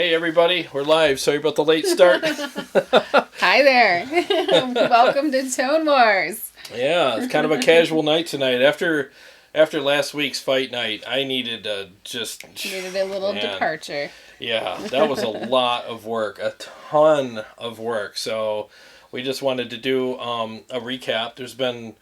Hey everybody, we're live. Sorry about the late start. Hi there. Welcome to Tone Wars. Yeah, it's kind of a casual night tonight. After last week's fight night, I needed a little departure. Yeah, that was a lot of work, a ton of work. So we just wanted to do a recap. There's been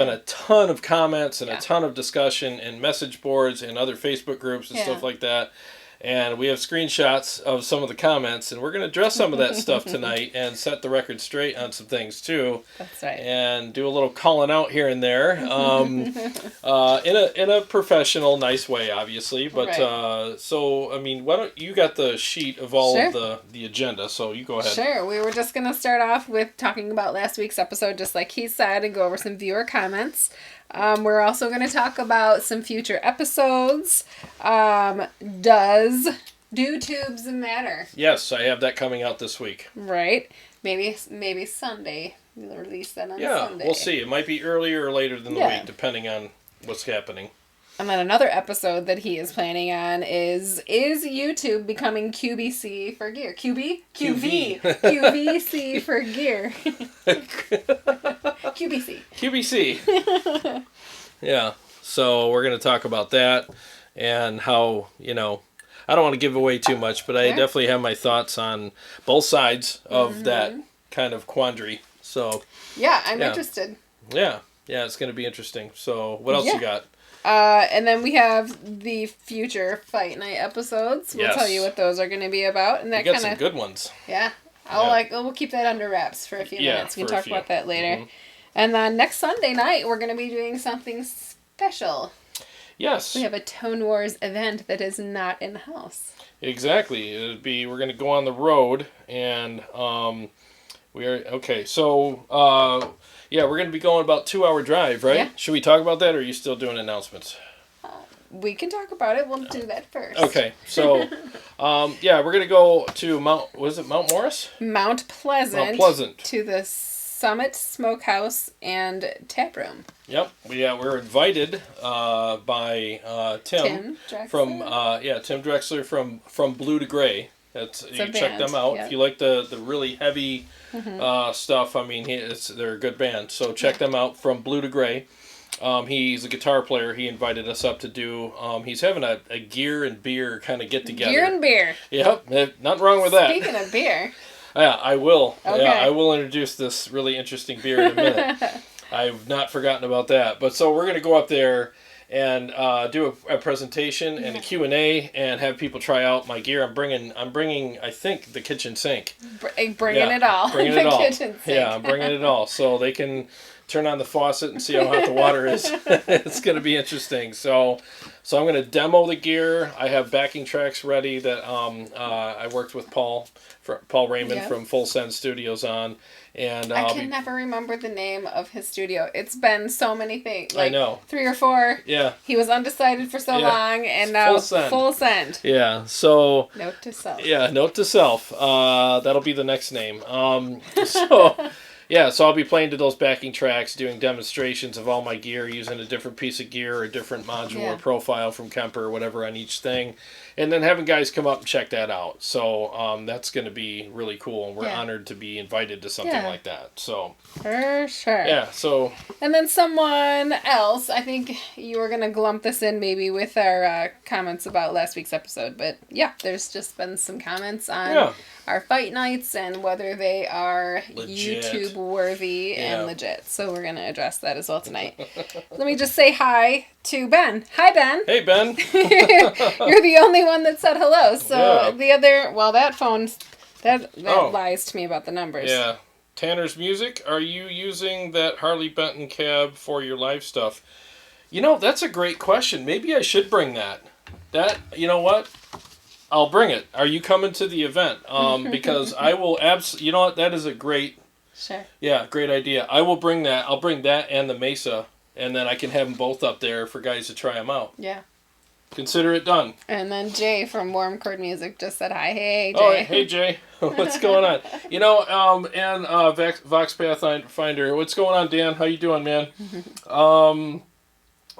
a ton of comments and a ton of discussion in message boards and other Facebook groups and stuff like that. And we have screenshots of some of the comments, and we're going to address some of that stuff tonight and set the record straight on some things too. That's right. And do a little calling out here and there, in a professional, nice way, obviously. But so I mean, why don't you got the sheet of all of the agenda? So you go ahead. Sure. We were just going to start off with talking about last week's episode, just like he said, and go over some viewer comments. We're also going to talk about some future episodes. Do tubes matter? Yes, I have that coming out this week. Right. Maybe Sunday. We'll release that on Sunday. Yeah, we'll see. It might be earlier or later than the week, depending on what's happening. And then another episode that he is planning on is YouTube becoming QBC for gear? QVC for gear. QBC. Yeah. So we're going to talk about that and how, I don't want to give away too much, but I definitely have my thoughts on both sides of that kind of quandary. So yeah, I'm interested. Yeah, it's going to be interesting. So what else you got? And then we have the future Fight Night episodes. We'll tell you what those are going to be about, and that got some good ones. Yeah, we'll keep that under wraps for a few minutes. We can talk about that later. Mm-hmm. And then next Sunday night, we're going to be doing something special. Yes. We have a Tone Wars event that is not in the house. Exactly. We're going to go on the road, and we're going to be going about 2-hour drive, right? Yeah. Should we talk about that, or are you still doing announcements? We can talk about it. We'll do that first. Okay. So, we're going to go to Mount Morris? Mount Pleasant. Mount Pleasant. To the Summit Smokehouse and Tap Room. Yep. We're invited by Tim Drexler. Tim Drexler from Blue to Gray. Check them out if you like the really heavy stuff. I mean, they're a good band, so check them out. From Blue to Gray. He's a guitar player. He invited us up to do. He's having a gear and beer kind of get together. Gear and beer. Yep, nothing wrong with that. Speaking of beer. Yeah, I will. Okay. Yeah, I will introduce this really interesting beer in a minute. I've not forgotten about that. But so we're going to go up there and do a presentation and a Q&A and have people try out my gear. I'm bringing I think, the kitchen sink. Bringing it all. Bringing it all. Kitchen sink. Yeah, I'm bringing it all. So they can turn on the faucet and see how hot the water is. It's going to be interesting. So I'm going to demo the gear. I have backing tracks ready that I worked with Paul Raymond from Full Send Studios on. And I can never remember the name of his studio. It's been so many things. I know. 3 or 4. Yeah. He was undecided for so long, and now Full Send. Yeah. So. Note to self. Yeah. Note to self. That'll be the next name. So. Yeah, so I'll be playing to those backing tracks, doing demonstrations of all my gear, using a different piece of gear or a different module or profile from Kemper or whatever on each thing, and then having guys come up and check that out. So that's going to be really cool, and we're honored to be invited to something like that. So for sure. Yeah, so. And then someone else, I think you were going to lump this in maybe with our comments about last week's episode, but there's just been some comments on our fight nights and whether they are legit. YouTube worthy and legit. So we're going to address that as well tonight. Let me just say hi to Ben. Hi, Ben. Hey, Ben. You're the only one that said hello. So the other, that phone, that lies to me about the numbers. Yeah. Tanner's Music, are you using that Harley Benton cab for your live stuff? That's a great question. Maybe I should bring that. You know what? I'll bring it. Are you coming to the event? Because I will you know what? That is a great... Sure. Yeah, great idea. I will bring that. I'll bring that and the Mesa, and then I can have them both up there for guys to try them out. Yeah. Consider it done. And then Jay from Warm Chord Music just said hi. Hey, Jay. Oh, hey, Jay. What's going on? And Vox Pathfinder. What's going on, Dan? How you doing, man?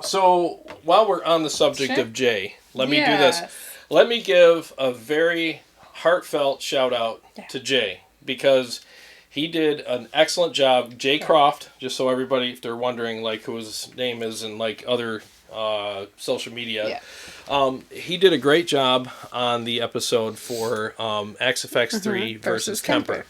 So while we're on the subject of Jay, let me do this. Let me give a very heartfelt shout out to Jay, because he did an excellent job. Jay Croft, just so everybody, if they're wondering like who his name is and like other social media, he did a great job on the episode for Axe FX 3 versus Kemper.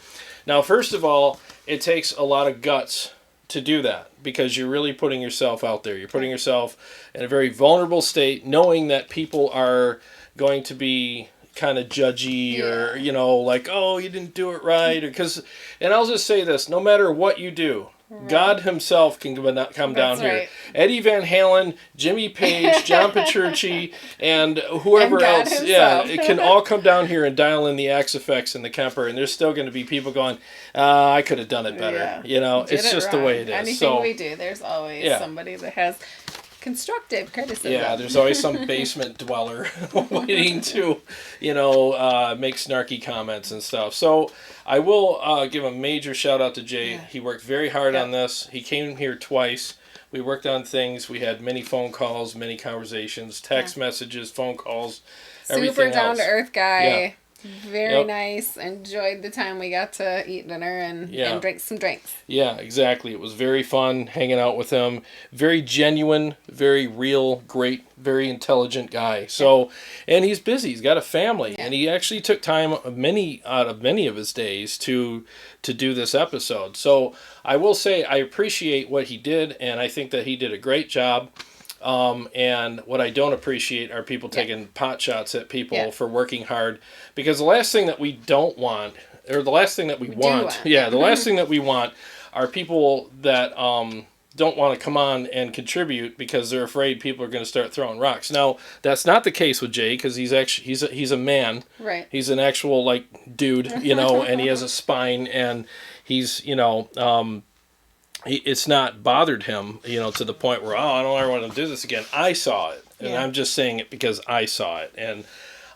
Now, first of all, it takes a lot of guts to do that, because you're really putting yourself out there. You're putting yourself in a very vulnerable state, knowing that people are going to be kind of judgy or, you know, like, oh, you didn't do it right. And I'll just say this, no matter what you do, God himself can come down here. Eddie Van Halen, Jimmy Page, John Petrucci, and whoever else, it can all come down here and dial in the Axe FX and the Kemper, and there's still going to be people going, I could have done it better. Yeah. You know, it's just the way it is. Anything we do, there's always somebody that has constructive criticism. Yeah, there's always some basement dweller waiting to, you know, make snarky comments and stuff. So I will give a major shout out to Jay. He worked very hard on this. He came here twice. We worked on things. We had many phone calls, many conversations, text messages, phone calls, everything Super down-to-earth guy. Yeah. Very nice. Enjoyed the time we got to eat dinner and drink some drinks. Yeah, exactly. It was very fun hanging out with him. Very genuine, very real, great, very intelligent guy. So, and he's busy. He's got a family, and he actually took time out of many of his days to do this episode. So, I will say I appreciate what he did, and I think that he did a great job. And what I don't appreciate are people taking pot shots at people for working hard, because the last thing that we don't want, or the last thing that we want, the last thing that we want are people that don't want to come on and contribute because they're afraid people are going to start throwing rocks. Now, that's not the case with Jay, because he's actually he's a man. Right. He's an actual like dude, you know, and he has a spine, and he's, you know, it's not bothered him, you know, to the point where, I don't ever want to do this again. I saw it, and I'm just saying it because I saw it, and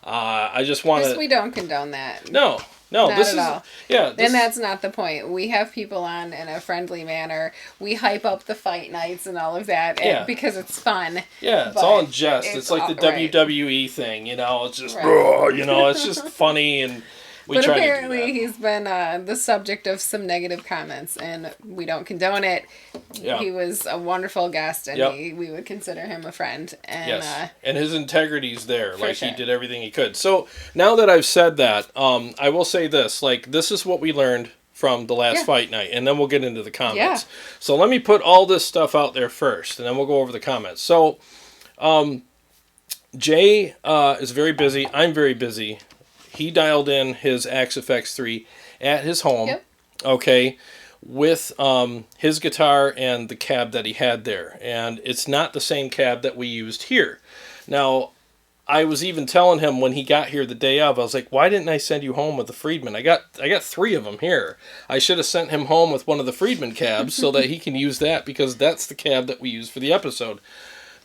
I just want to. We don't condone that. No, not this at all. Yeah, and that's not the point. We have people on in a friendly manner. We hype up the fight nights and all of that, because it's fun. Yeah, it's all in jest. It's like the WWE thing, you know. It's just, you know, it's just funny and. But apparently he's been the subject of some negative comments, and we don't condone it. Yeah. He was a wonderful guest, and we would consider him a friend. And, and his integrity's there. Like, he did everything he could. So, now that I've said that, I will say this. Like, this is what we learned from the last fight night, and then we'll get into the comments. Yeah. So, let me put all this stuff out there first, and then we'll go over the comments. So, Jay is very busy. I'm very busy. He dialed in his Axe FX 3 at his home, with his guitar and the cab that he had there. And it's not the same cab that we used here. Now, I was even telling him when he got here the day of, I was like, why didn't I send you home with the Friedman? I got 3 of them here. I should have sent him home with one of the Friedman cabs so that he can use that, because that's the cab that we use for the episode.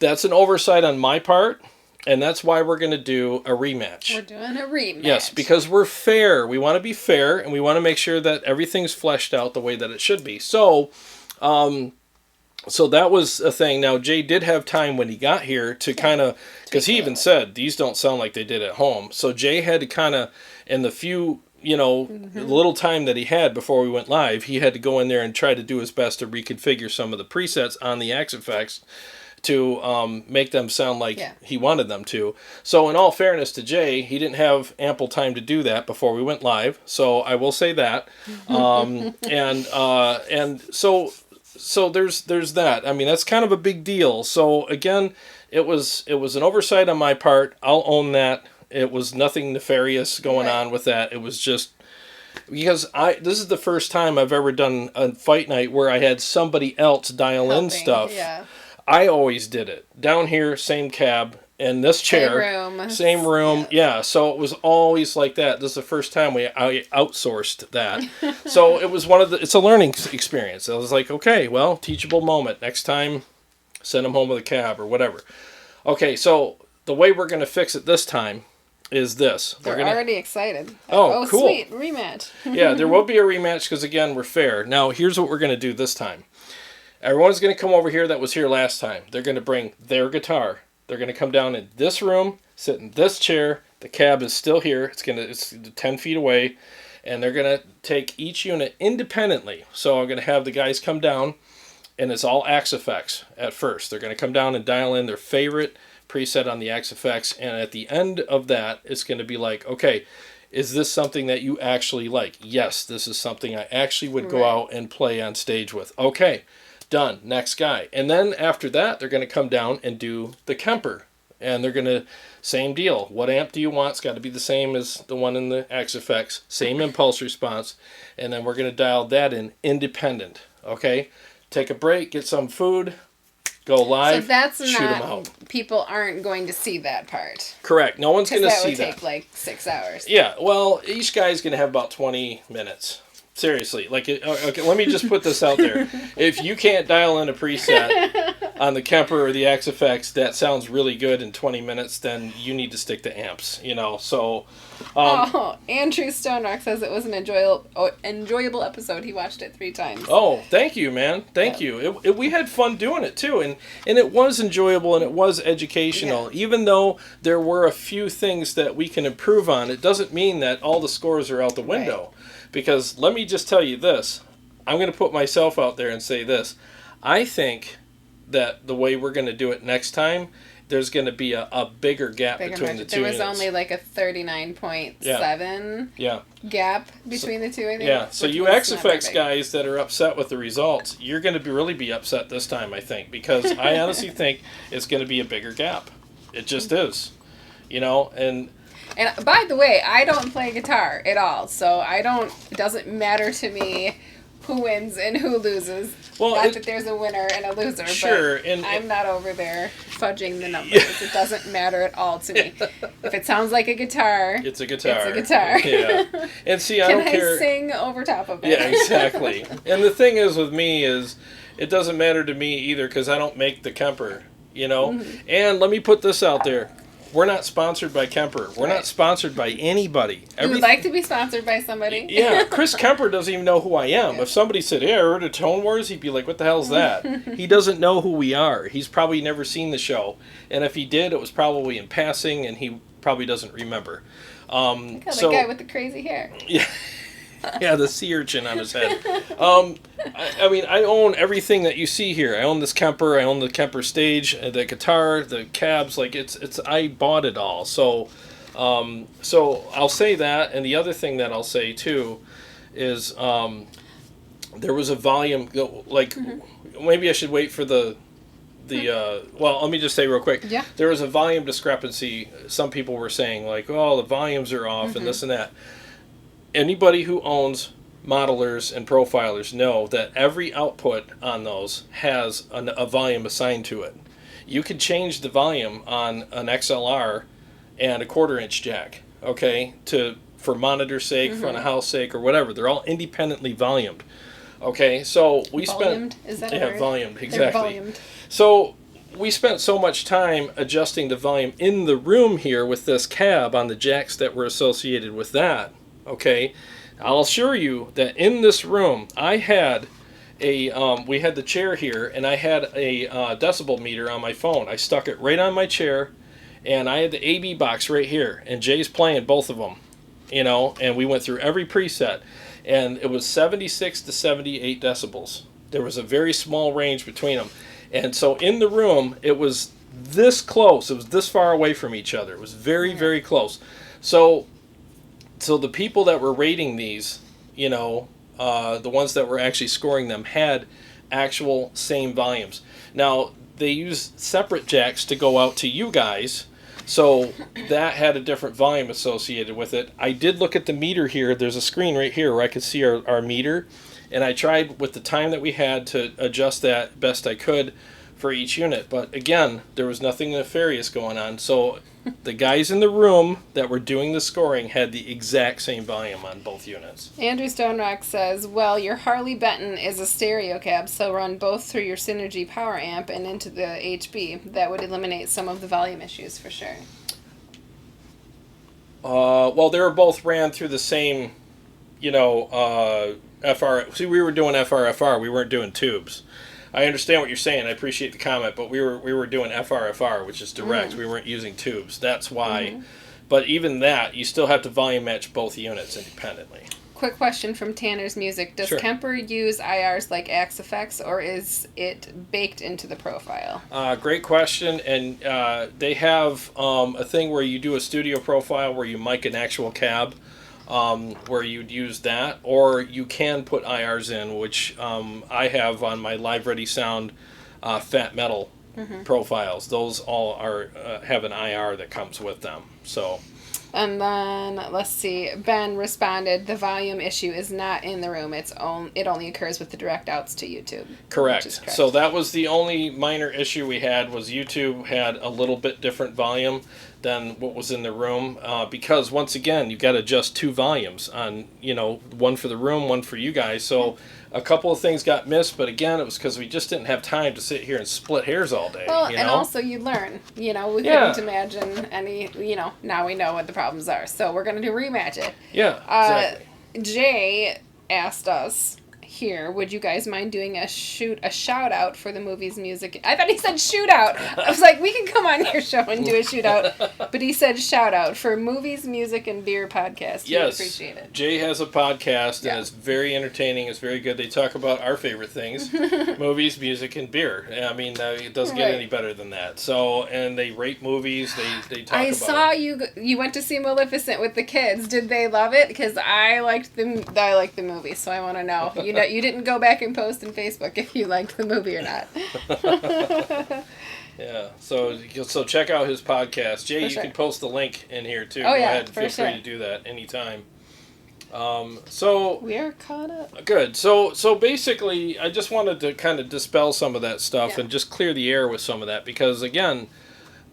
That's an oversight on my part. And that's why we're going to do a rematch. We're doing a rematch. Yes, because we're fair. We want to be fair, and we want to make sure that everything's fleshed out the way that it should be. So, so that was a thing. Now, Jay did have time when he got here to kind of, because he even said, these don't sound like they did at home. So Jay had to kind of, in the few, you know, the little time that he had before we went live, he had to go in there and try to do his best to reconfigure some of the presets on the Axe FX to make them sound like he wanted them to. So in all fairness to Jay, he didn't have ample time to do that before we went live. So I will say that. And so there's that. I mean, that's kind of a big deal. So again, it was an oversight on my part. I'll own that. It was nothing nefarious going on with that. It was just because this is the first time I've ever done a fight night where I had somebody else dial in stuff. Yeah. I always did it. Down here, same cab, and this chair. Same room. Yeah, so it was always like that. This is the first time I outsourced that. So it was it's a learning experience. I was like, okay, well, teachable moment. Next time, send them home with a cab or whatever. Okay, so the way we're going to fix it this time is this. We're already excited. Oh, cool. Sweet, rematch. Yeah, there will be a rematch because, again, we're fair. Now, here's what we're going to do this time. Everyone's going to come over here that was here last time. They're going to bring their guitar. They're going to come down in this room, sit in this chair, The cab is still here. It's 10 feet away, and they're gonna take each unit independently. So I'm gonna have the guys come down, and it's all Axe effects at first. They're gonna come down and dial in their favorite preset on the Axe effects, and at the end of that, it's gonna be like, okay, is this something that you actually like? Yes, this is something I actually would go out and play on stage with. Okay, done. Next guy. And then after that, they're going to come down and do the Kemper. And they're going to, same deal. What amp do you want? It's got to be the same as the one in the Axe effects. Same impulse response. And then we're going to dial that in independent. Okay? Take a break, get some food, go live, so that's shoot them out. People aren't going to see that part. Correct. No one's going to see that. That would take like 6 hours. Yeah. Well, each guy's going to have about 20 minutes. Seriously. Like, okay, let me just put this out there. If you can't dial in a preset on the Kemper or the Axe effects that sounds really good in 20 minutes, then you need to stick to amps, you know. So Andrew Stonerock says it was an enjoyable episode. He watched it 3 times. Oh, thank you, man. Thank you. We had fun doing it too, and it was enjoyable and it was educational. Yeah. Even though there were a few things that we can improve on, it doesn't mean that all the scores are out the window. Right. Because let me just tell you this. I'm going to put myself out there and say this. I think that the way we're going to do it next time, there's going to be a bigger gap between the two units. There was only like a 39.7 gap between the two, I think. Yeah, so you Axe effects guys that are upset with the results, you're going to really be upset this time, I think. Because I honestly think it's going to be a bigger gap. It just is. You know, and by the way, I don't play guitar at all, so it doesn't matter to me who wins and who loses. Well, not that there's a winner and a loser, but I'm not over there fudging the numbers. Yeah. It doesn't matter at all to me. If it sounds like a guitar, it's a guitar. It's a guitar. Yeah. And see, I don't care. Can I sing over top of it? Yeah, exactly. And the thing is with me is, it doesn't matter to me either because I don't make the Kemper, you know? Mm-hmm. And let me put this out there. We're not sponsored by Kemper. We're not sponsored by anybody. You would like to be sponsored by somebody? Yeah, Chris Kemper doesn't even know who I am. Yeah. If somebody said, "Hey, I heard of Tone Wars," he'd be like, "What the hell's that?" He doesn't know who we are. He's probably never seen the show. And if he did, it was probably in passing, and he probably doesn't remember. The guy with the crazy hair. Yeah. Yeah, the sea urchin on his head. I mean, I own everything that you see here. I own this Kemper. I own the Kemper stage, the guitar, the cabs. Like I bought it all. So I'll say that. And the other thing that I'll say too is there was a volume. Like maybe I should wait for the. Well, let me just say real quick. Yeah. There was a volume discrepancy. Some people were saying like, "Oh, the volumes are off," and this and that. Anybody who owns modelers and profilers know that every output on those has a volume assigned to it. You can change the volume on an XLR and a 1/4-inch jack, okay, for monitor's sake, front of house sake, or whatever. They're all independently volumed. Okay, so we volumed? Is that a word? Volumed, exactly. They're volumed. So we spent so much time adjusting the volume in the room here with this cab on the jacks that were associated with that. Okay, I'll assure you that in this room, I had we had the chair here, and I had a decibel meter on my phone. I stuck it right on my chair, and I had the AB box right here, and Jay's playing both of them, you know, and we went through every preset, and it was 76 to 78 decibels. There was a very small range between them, and so in the room, it was this close. It was this far away from each other. It was very, very close. So the people that were rating these, you know, the ones that were actually scoring them had actual same volumes. Now, they used separate jacks to go out to you guys, so that had a different volume associated with it. I did look at the meter here. There's a screen right here where I could see our meter, and I tried with the time that we had to adjust that best I could for each unit. But again, there was nothing nefarious going on, so the guys in the room that were doing the scoring had the exact same volume on both units. Andrew Stonerock says, well, your Harley Benton is a stereo cab, so run both through your Synergy power amp and into the HB. That would eliminate some of the volume issues for sure. Well, they were both ran through the same, you know, FR. See, we were doing FR. We weren't doing tubes. I understand what you're saying. I appreciate the comment, but we were doing FRFR, which is direct. We weren't using tubes. That's why But even that, you still have to volume match both units independently. Quick question from Tanner's Music. Does Kemper use IRs like Axe Effects, or is it baked into the profile? Great question. And they have a thing where you do a studio profile where you mic an actual cab, where you'd use that. Or you can put IRs in, which I have on my Live Ready Sound Fat Metal profiles. Those all have an IR that comes with them. So... And then, let's see, Ben responded, the volume issue is not in the room. It only occurs with the direct outs to YouTube. Correct. So that was the only minor issue we had, was YouTube had a little bit different volume than what was in the room. Because, once again, you've got to adjust 2 volumes on, one for the room, one for you guys. So a couple of things got missed, but again, it was because we just didn't have time to sit here and split hairs all day. Well, and also you learn, we couldn't imagine any, now we know what the problems are. So we're going to rematch it. Yeah, exactly. Jay asked us here, would you guys mind doing a shout out for the movie's music? I thought he said shootout. I was like, we can come on your show and do a shootout. But he said shout out for movies, music, and beer podcast. Yes. We appreciate it. Jay has a podcast and it's very entertaining. It's very good. They talk about our favorite things, movies, music, and beer. I mean, it doesn't get any better than that. So, and they rate movies. They talk about I saw you went to see Maleficent with the kids. Did they love it? Because I liked the movie, so I want to know. You didn't go back and post on Facebook if you liked the movie or not. Yeah, so check out his podcast. Jay, you can post the link in here too. Oh, Go ahead and feel free to do that anytime. So we are caught up. Good. So basically, I just wanted to kind of dispel some of that stuff and just clear the air with some of that, because again,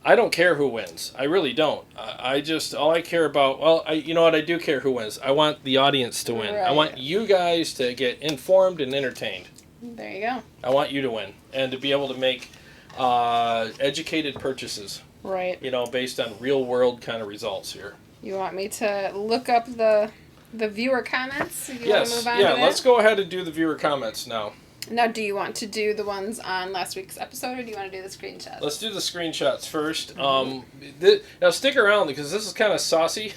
I don't care who wins. I really don't. All I care about, you know what, I do care who wins. I want the audience to win. Right. I want you guys to get informed and entertained. There you go. I want you to win and to be able to make educated purchases. Right. Based on real world kind of results here. You want me to look up the viewer comments? Want to move on to that? Let's go ahead and do the viewer comments now. Now, do you want to do the ones on last week's episode, or do you want to do the screenshots? Let's do the screenshots first. Now stick around, because this is kind of saucy.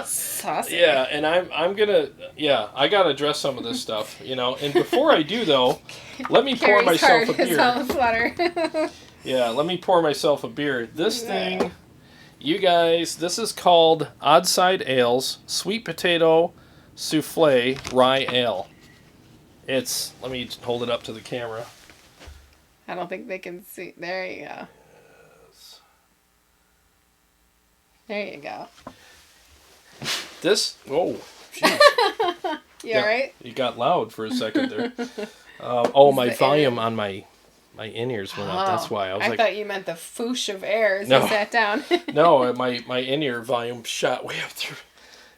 Saucy? Yeah, and I'm gonna, I gotta address some of this stuff, And before I do, though, let me pour myself a beer. Let me pour myself a beer. This thing, you guys, this is called Oddside Ales Sweet Potato Souffle Rye Ale. Let me hold it up to the camera. I don't think they can see. There you go. There you go. You alright? You got loud for a second there. My volume on my in-ears went up. That's why. I thought you meant the foosh of air as you sat down. No, my in-ear volume shot way up through.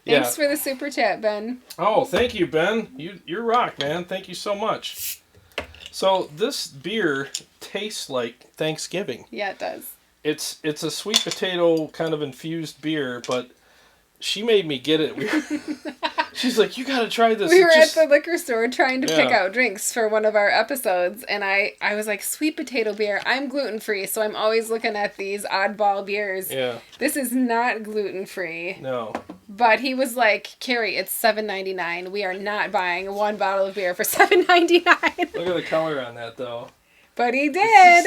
Thanks for the super chat, Ben. Oh, thank you, Ben. You rock, man. Thank you so much. So this beer tastes like Thanksgiving. Yeah, it does. It's a sweet potato kind of infused beer, but she made me get it. She's like, you gotta try this. We were at the liquor store trying to pick out drinks for one of our episodes, and I was like, sweet potato beer. I'm gluten-free, so I'm always looking at these oddball beers. Yeah. This is not gluten-free. No. But he was like, Carrie, it's $7.99. We are not buying one bottle of beer for $7.99. Look at the color on that, though. But he did,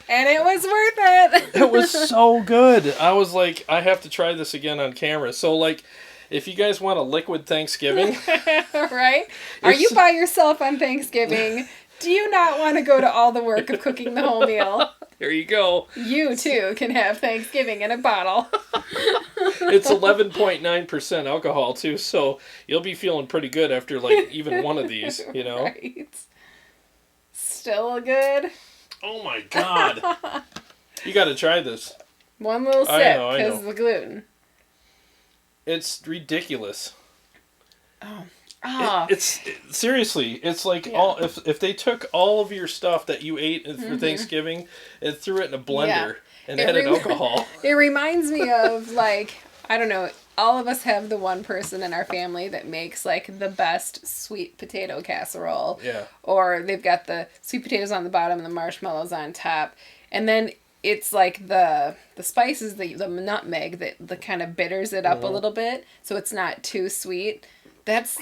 and it was worth it. It was so good. I was like, I have to try this again on camera. So, like, if you guys want a liquid Thanksgiving. Right? Are you by yourself on Thanksgiving? Do you not want to go to all the work of cooking the whole meal? There you go. You, too, can have Thanksgiving in a bottle. It's 11.9% alcohol, too, so you'll be feeling pretty good after, like, even one of these, Right. Still good. Oh, my God. You got to try this. One little sip, because of the gluten. It's ridiculous. Oh. Seriously, it's like if they took all of your stuff that you ate for Thanksgiving and threw it in a blender and added alcohol. It reminds me of, like, I don't know, all of us have the one person in our family that makes, like, the best sweet potato casserole. Yeah. Or they've got the sweet potatoes on the bottom and the marshmallows on top. And then it's like the spices, the nutmeg that kind of bitters it up a little bit, so it's not too sweet. That's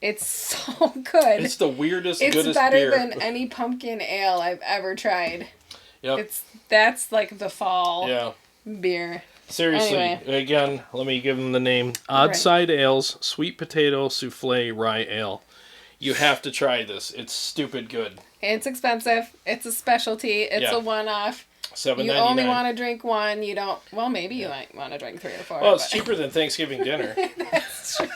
it's so good. It's the weirdest, goodest beer. It's better than any pumpkin ale I've ever tried. Yep. That's like the fall beer. Seriously, again, let me give them the name. Odd Side Ales, Sweet Potato Souffle Rye Ale. You have to try this. It's stupid good. It's expensive. It's a specialty. It's a one-off. $7.99. You only want to drink one. You don't... Well, maybe you might want to drink 3 or 4. Well, it's cheaper than Thanksgiving dinner. That's true.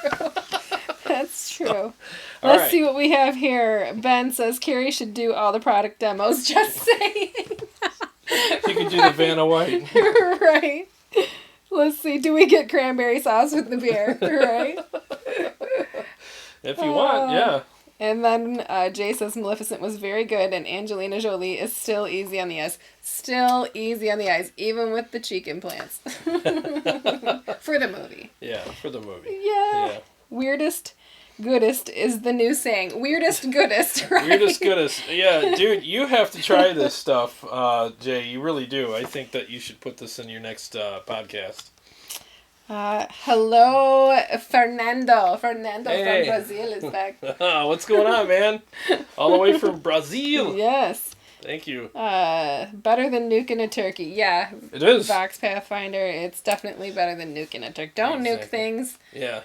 That's true. Let's see what we have here. Ben says Carrie should do all the product demos. Just saying. You could do the Vanna White. Right. Let's see. Do we get cranberry sauce with the beer? Right. If you want, yeah. And then Jay says Maleficent was very good, and Angelina Jolie is still easy on the eyes. Still easy on the eyes, even with the cheek implants. For the movie. Yeah, for the movie. Yeah. Weirdest, goodest is the new saying. Weirdest, goodest, right? Weirdest, goodest. Yeah, dude, you have to try this stuff, Jay. You really do. I think that you should put this in your next podcast. Hello, Fernando. Fernando from Brazil is back. What's going on, man? All the way from Brazil. Yes. Thank you. Better than nuking a turkey. Yeah. It is. Vox Pathfinder, it's definitely better than nuking a turkey. Don't nuke things. Yeah.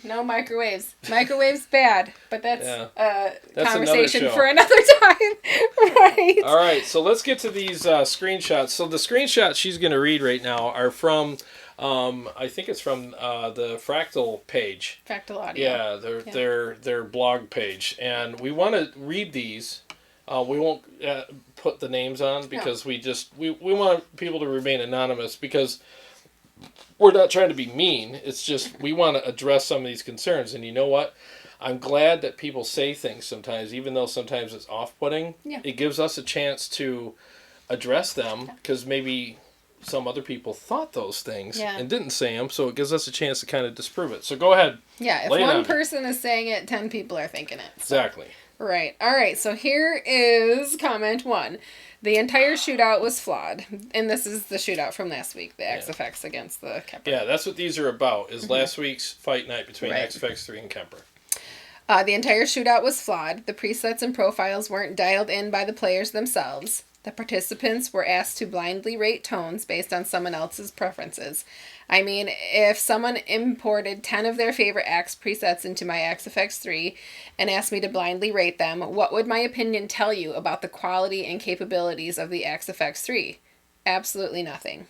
No microwaves. Microwaves bad, but that's conversation another for another time. Right. All right, so let's get to these screenshots. So the screenshots she's going to read right now are from... I think it's from the Fractal page. Fractal Audio. Yeah, their blog page, and we want to read these. We won't put the names on because we want people to remain anonymous because we're not trying to be mean. It's just we want to address some of these concerns, and you know what? I'm glad that people say things sometimes, even though sometimes it's off-putting. Yeah. It gives us a chance to address them because maybe some other people thought those things and didn't say them, so it gives us a chance to kind of disprove it. So go ahead. Yeah, if one person is saying it, 10 people are thinking it. So. Exactly. Right. All right, so here is comment 1. The entire shootout was flawed. And this is the shootout from last week, the XFX against the Kemper. Yeah, that's what these are about, is last week's fight night between XFX 3 and Kemper. The entire shootout was flawed. The presets and profiles weren't dialed in by the players themselves. The participants were asked to blindly rate tones based on someone else's preferences. I mean, if someone imported 10 of their favorite Axe presets into my XFX3 and asked me to blindly rate them, what would my opinion tell you about the quality and capabilities of the XFX3? Absolutely nothing.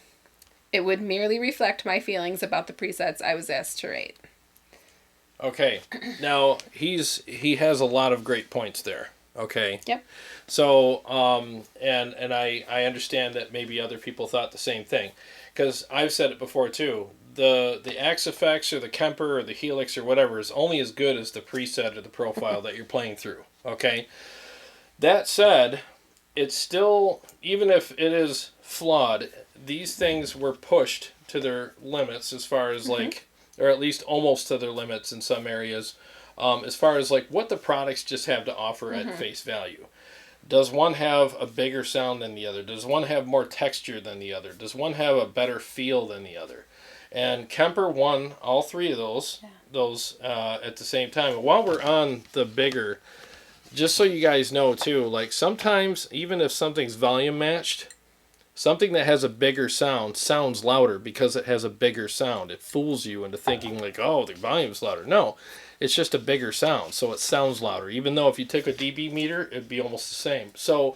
It would merely reflect my feelings about the presets I was asked to rate. Okay, now he has a lot of great points there. Okay. Yep. So, and I understand that maybe other people thought the same thing, because I've said it before too. The Axe FX or the Kemper or the Helix or whatever is only as good as the preset or the profile that you're playing through. Okay. That said, it's still, even if it is flawed, these things were pushed to their limits as far as like, or at least almost to their limits in some areas. As far as like what the products just have to offer at face value. Does one have a bigger sound than the other? Does one have more texture than the other? Does one have a better feel than the other? And Kemper won all 3 of those at the same time. And while we're on the bigger, just so you guys know too, like sometimes even if something's volume matched, something that has a bigger sound sounds louder because it has a bigger sound. It fools you into thinking like, oh, the volume's louder. No. It's just a bigger sound, so it sounds louder. Even though if you took a dB meter, it'd be almost the same. So,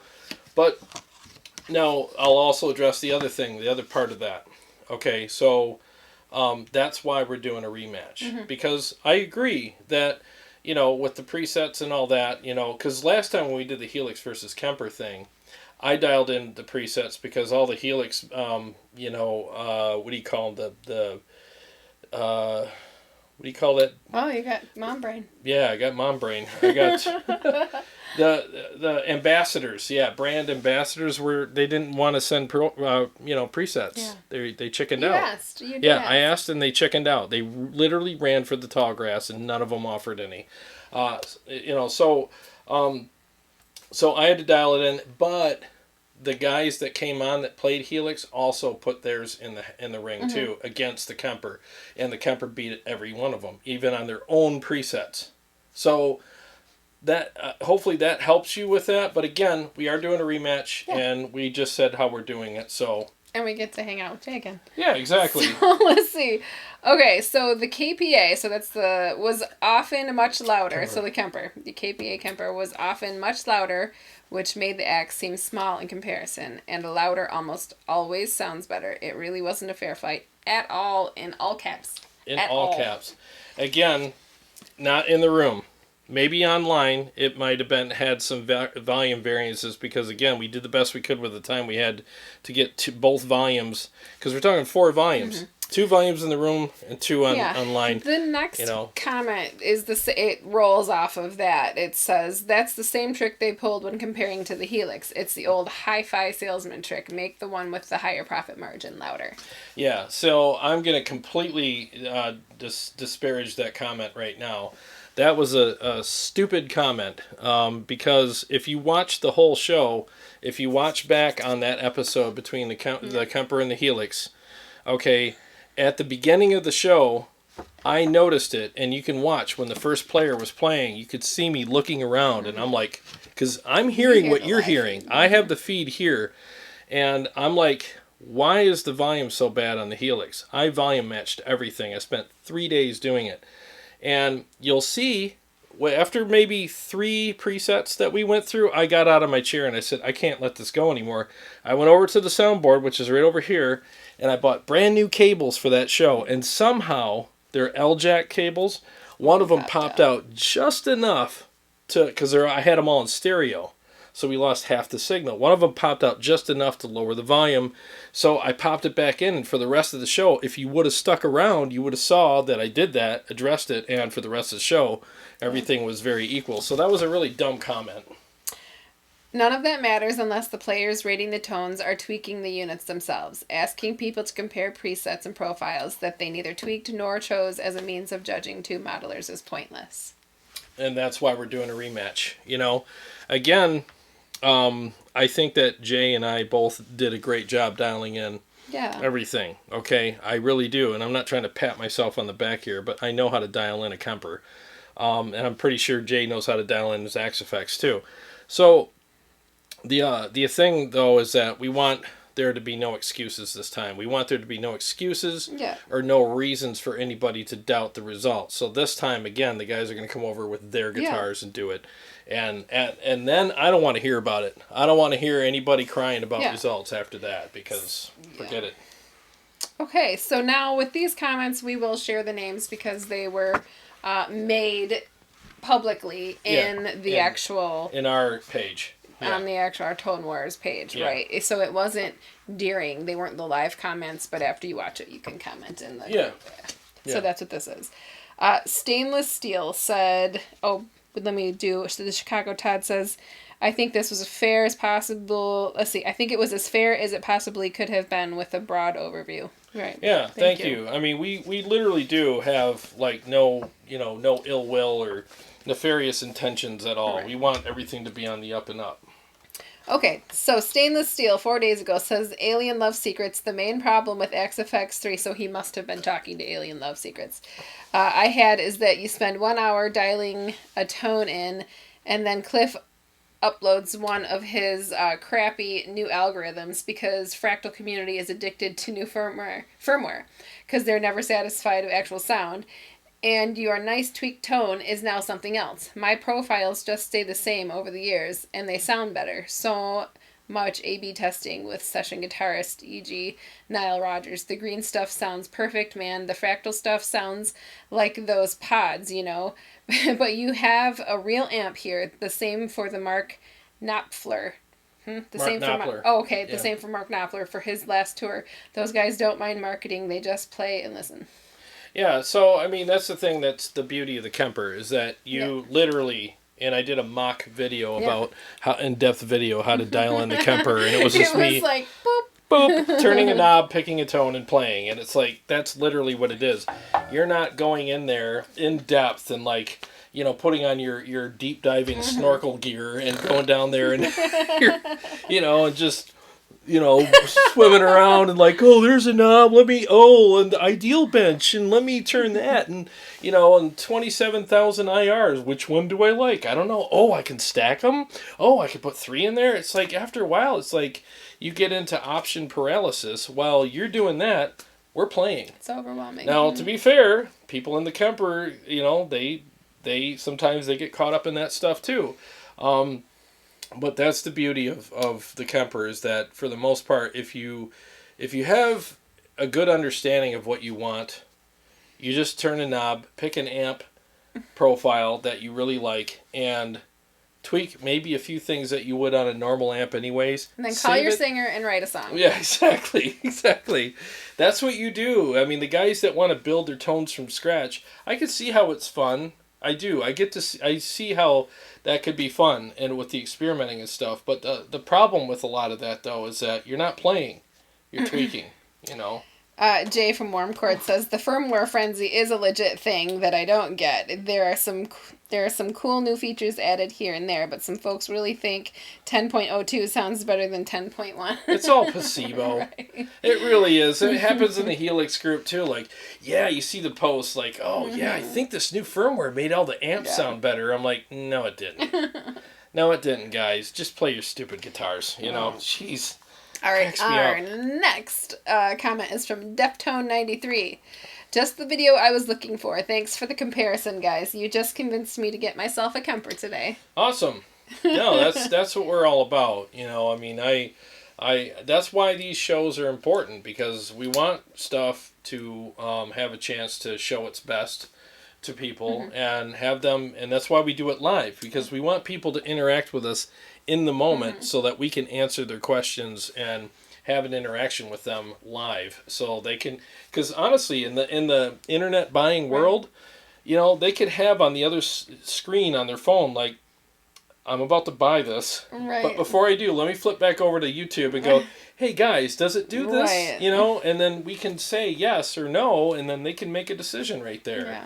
but now I'll also address the other thing, the other part of that. Okay, so that's why we're doing a rematch. Because I agree that, you know, with the presets and all that, you know, because last time when we did the Helix versus Kemper thing, I dialed in the presets because all the Helix, you know, what do you call them? What do you call that? Oh, you got mom brain. Yeah, I got mom brain. I got the ambassadors. Yeah, brand ambassadors they didn't want to send presets. Yeah. They chickened out. Asked. You did I asked and they chickened out. They literally ran for the tall grass and none of them offered any. You know, so I had to dial it in, but the guys that came on that played Helix also put theirs in the ring too against the Kemper, and the Kemper beat every one of them, even on their own presets. So that hopefully that helps you with that. But again, we are doing a rematch, and we just said how we're doing it. So. And we get to hang out with Jay again. Yeah, exactly. So let's see. Okay, so the KPA, so was often much louder. Kemper. So the KPA Kemper was often much louder, which made the axe seem small in comparison. And louder almost always sounds better. It really wasn't a fair fight at all, in all caps. In all caps. Again, not in the room. Maybe online it might have had some volume variances because, again, we did the best we could with the time we had to get to both volumes. Because we're talking 4 volumes. 2 volumes in the room and 2 online. The next comment is it rolls off of that. It says, that's the same trick they pulled when comparing to the Helix. It's the old hi-fi salesman trick. Make the one with the higher profit margin louder. Yeah, so I'm going to completely disparage that comment right now. That was a stupid comment because if you watch the whole show, if you watch back on that episode between the Kemper and the Helix, okay, at the beginning of the show, I noticed it, and you can watch when the first player was playing, you could see me looking around, and I'm like, because I'm hearing what you're hearing. I have the feed here, and I'm like, why is the volume so bad on the Helix? I volume matched everything. I spent 3 days doing it. And you'll see, after maybe 3 presets that we went through, I got out of my chair and I said, I can't let this go anymore. I went over to the soundboard, which is right over here, and I bought brand new cables for that show. And somehow, they're L-Jack cables. One of them popped out just enough because I had them all in stereo. So we lost half the signal. One of them popped out just enough to lower the volume. So I popped it back in, and for the rest of the show, if you would have stuck around, you would have saw that I did that, addressed it, and for the rest of the show, everything was very equal. So that was a really dumb comment. None of that matters unless the players rating the tones are tweaking the units themselves. Asking people to compare presets and profiles that they neither tweaked nor chose as a means of judging 2 modelers is pointless. And that's why we're doing a rematch. Again, I think that Jay and I both did a great job dialing in everything. Okay, I really do, and I'm not trying to pat myself on the back here, but I know how to dial in a Kemper, and I'm pretty sure Jay knows how to dial in his Axe effects too. So the thing though is that we want there to be no excuses this time. We want there to be no excuses or no reasons for anybody to doubt the results. So this time again, the guys are going to come over with their guitars and do it. And then I don't want to hear about it. I don't want to hear anybody crying about results after that because forget it. Okay, so now with these comments, we will share the names because they were made publicly in the actual... In our page. On the actual our Tone Wars page, right? So it wasn't during, they weren't the live comments, but after you watch it, you can comment in the... So that's what this is. Stainless Steel said... Let me do, the Chicago Todd says, I think this was as fair as possible. Let's see. I think it was as fair as it possibly could have been with a broad overview. Right. Yeah. Thank you. I mean, we literally do have no ill will or nefarious intentions at all. Right. We want everything to be on the up and up. Okay, so Stainless Steel 4 days ago says Alien Love Secrets, the main problem with XFX 3, so he must have been talking to Alien Love Secrets, I had is that you spend 1 hour dialing a tone in, and then Cliff uploads one of his crappy new algorithms because Fractal Community is addicted to new firmware because they're never satisfied with actual sound. And your nice tweaked tone is now something else. My profiles just stay the same over the years, and they sound better. So much A/B testing with session guitarist, e.g. Nile Rodgers. The green stuff sounds perfect, man. The fractal stuff sounds like those pods, But you have a real amp here. The same for the Mark Knopfler. Same for Mark Knopfler for his last tour. Those guys don't mind marketing. They just play and listen. Yeah, so, I mean, that's the thing that's the beauty of the Kemper, is that you literally, and I did a mock video about, in-depth video, how to dial in the Kemper, and it was just me, like, boop, boop, turning a knob, picking a tone, and playing, and it's like, that's literally what it is. You're not going in there in depth and putting on your deep diving snorkel gear and going down there and and just swimming around and like, oh, there's a knob, and the ideal bench, and let me turn that, and and 27,000 IRs, which one do I like? I don't know. Oh, I can stack them. Oh, I can put 3 in there. It's like, after a while, it's like you get into option paralysis. While you're doing that, we're playing. It's overwhelming. Now, to be fair, people in the Kemper, they sometimes they get caught up in that stuff too. But that's the beauty of the Kemper, is that for the most part, if you have a good understanding of what you want, you just turn a knob, pick an amp profile that you really like, and tweak maybe a few things that you would on a normal amp anyways. And then call your singer and write a song. Yeah, exactly. That's what you do. I mean, the guys that want to build their tones from scratch, I can see how it's fun. I do. I see how that could be fun, and with the experimenting and stuff. But the problem with a lot of that, though, is that you're not playing. You're tweaking, Jay from Warm Court says the firmware frenzy is a legit thing that I don't get. There are some cool new features added here and there, but some folks really think 10.02 sounds better than 10.1. It's all placebo. Right. It really is. And it happens in the Helix group too. Like, yeah, you see the posts like, oh yeah, I think this new firmware made all the amps sound better. I'm like, no, it didn't. No, it didn't, guys. Just play your stupid guitars. Jeez. All right, our next comment is from Deftone93. Just the video I was looking for. Thanks for the comparison, guys. You just convinced me to get myself a Kemper today. Awesome. No, that's what we're all about. I mean, I that's why these shows are important, because we want stuff to have a chance to show its best to people and have them, and that's why we do it live, because we want people to interact with us in the moment so that we can answer their questions and have an interaction with them live, so they can, because honestly, in the internet buying world, they could have on the other screen on their phone, like, I'm about to buy this, but before I do, let me flip back over to YouTube and go, hey guys, does it do this? And then we can say yes or no, and then they can make a decision right there. Yeah.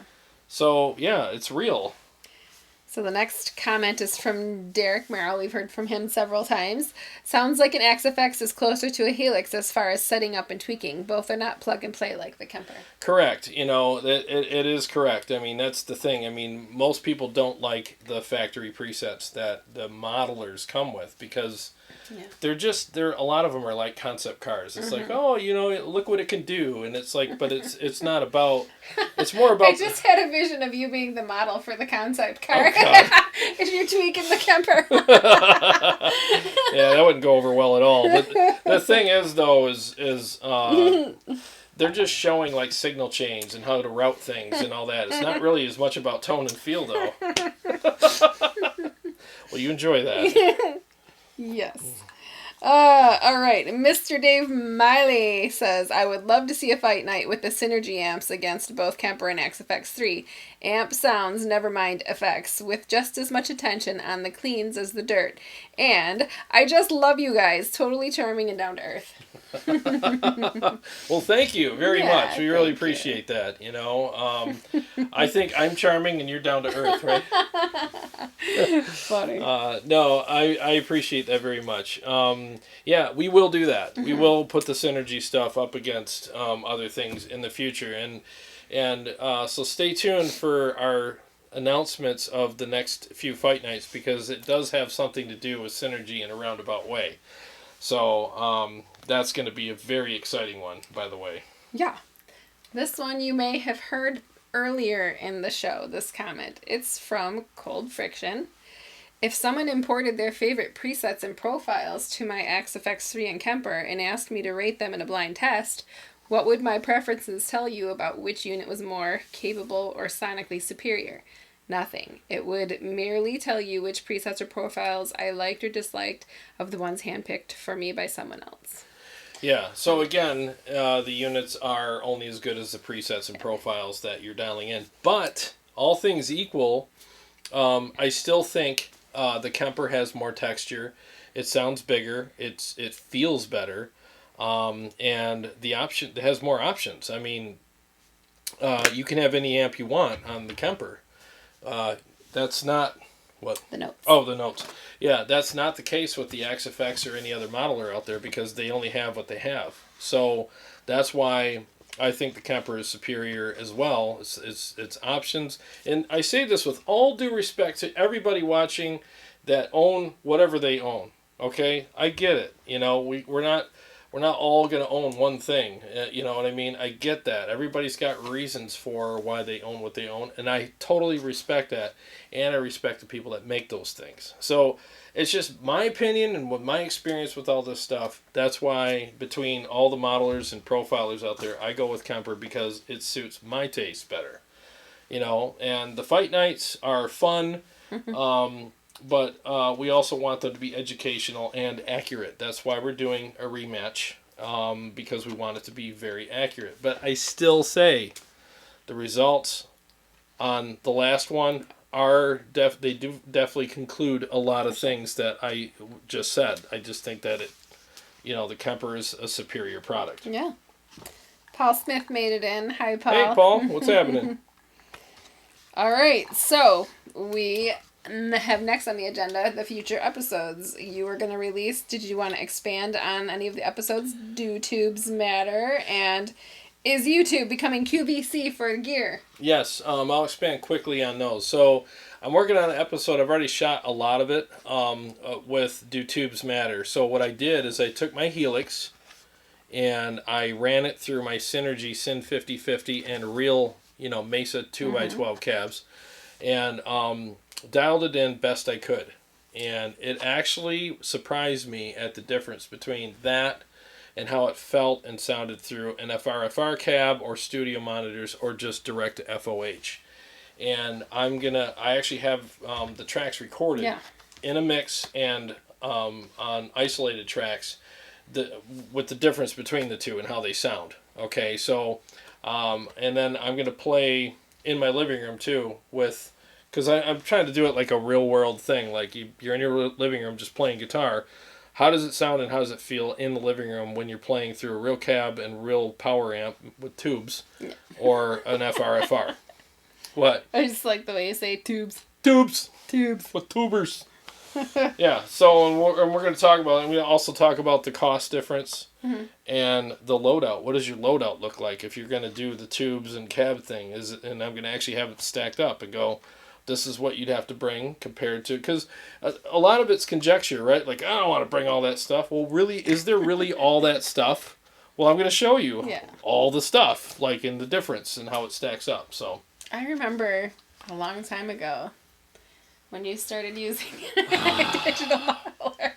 So yeah, it's real. So the next comment is from Derek Merrill. We've heard from him several times. Sounds like an Axe-FX is closer to a Helix as far as setting up and tweaking. Both are not plug and play like the Kemper. Correct. It is correct. I mean, that's the thing. I mean, most people don't like the factory presets that the modelers come with, because they're a lot of them are like concept cars. It's like, oh, look what it can do, and it's like, but it's not about. It's more about. I just had a vision of you being the model for the concept car. Oh, God. If you're tweaking the Kemper. Yeah, that wouldn't go over well at all. But the thing is, though, is they're just showing like signal chains and how to route things and all that. It's not really as much about tone and feel, though. Well, you enjoy that. Yes. All right. Mr. Dave Miley says, I would love to see a fight night with the Synergy amps against both Kemper and Axe-FX 3. Amp sounds, never mind effects, with just as much attention on the cleans as the dirt. And I just love you guys. Totally charming and down to earth. Well, thank you very much. We really appreciate that. I think I'm charming and you're down to earth, right? Funny. No, I appreciate that very much. Yeah, we will do that. We will put the Synergy stuff up against other things in the future, and so stay tuned for our announcements of the next few fight nights, because it does have something to do with Synergy in a roundabout way. So that's going to be a very exciting one, by the way. Yeah. This one you may have heard earlier in the show, this comment. It's from Cold Friction. If someone imported their favorite presets and profiles to my Axe-FX 3 and Kemper and asked me to rate them in a blind test, what would my preferences tell you about which unit was more capable or sonically superior? Nothing. It would merely tell you which presets or profiles I liked or disliked of the ones handpicked for me by someone else. Yeah, so again, the units are only as good as the presets and profiles that you're dialing in. But, all things equal, I still think the Kemper has more texture. It sounds bigger. It feels better. And it has more options. I mean, you can have any amp you want on the Kemper. That's not what the notes. Oh, the notes. Yeah, that's not the case with the XFX or any other modeler out there because they only have what they have. So that's why I think the Kemper is superior as well. It's options, and I say this with all due respect to everybody watching that own whatever they own. Okay, I get it. We're not all going to own one thing. You know what I mean? I get that. Everybody's got reasons for why they own what they own, and I totally respect that, and I respect the people that make those things. So it's just my opinion and what my experience with all this stuff. That's why between all the modelers and profilers out there, I go with Kemper because it suits my taste better. And the fight nights are fun. But we also want them to be educational and accurate. That's why we're doing a rematch, because we want it to be very accurate. But I still say the results on the last one are they do definitely conclude a lot of things that I just said. I just think that the Kemper is a superior product. Yeah. Paul Smith made it in. Hi, Paul. Hey, Paul. What's happening? All right. So we have next on the agenda the future episodes you were going to release. Did you want to expand on any of the episodes? Do tubes matter? And is YouTube becoming QVC for gear? Yes, I'll expand quickly on those. So I'm working on an episode. I've already shot a lot of it with Do Tubes Matter. So what I did is I took my Helix and I ran it through my Synergy Syn 5050 and real Mesa 2x12 cabs and dialed it in best I could. And it actually surprised me at the difference between that and how it felt and sounded through an FRFR cab or studio monitors or just direct to FOH. And I actually have the tracks recorded in a mix and on isolated tracks with the difference between the two and how they sound. Okay, so and then I'm going to play in my living room too because I'm trying to do it like a real world thing. Like you're in your living room just playing guitar. How does it sound and how does it feel in the living room when you're playing through a real cab and real power amp with tubes or an FRFR? What? I just like the way you say tubes. Tubes. Tubes. With tubers. Yeah, so and we're going to talk about it. And we also talk about the cost difference and the loadout. What does your loadout look like if you're going to do the tubes and cab thing? And I'm going to actually have it stacked up and go, this is what you'd have to bring compared to... Because a lot of it's conjecture, right? Like, I don't want to bring all that stuff. Well, really, is there really all that stuff? Well, I'm going to show you all the stuff, like in the difference and how it stacks up. So I remember a long time ago when you started using a digital modeler.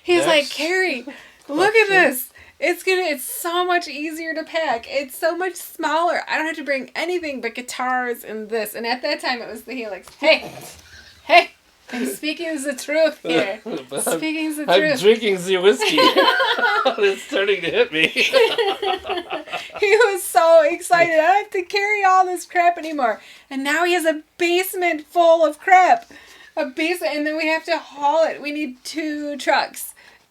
He's like, Carrie, look at this. It's so much easier to pack. It's so much smaller. I don't have to bring anything but guitars and this. And at that time, it was the Helix. Hey, I'm speaking the truth here. Speaking the truth. I'm drinking the whiskey. It's starting to hit me. He was so excited. I don't have to carry all this crap anymore. And now he has a basement full of crap. A basement, and then we have to haul it. We need 2 trucks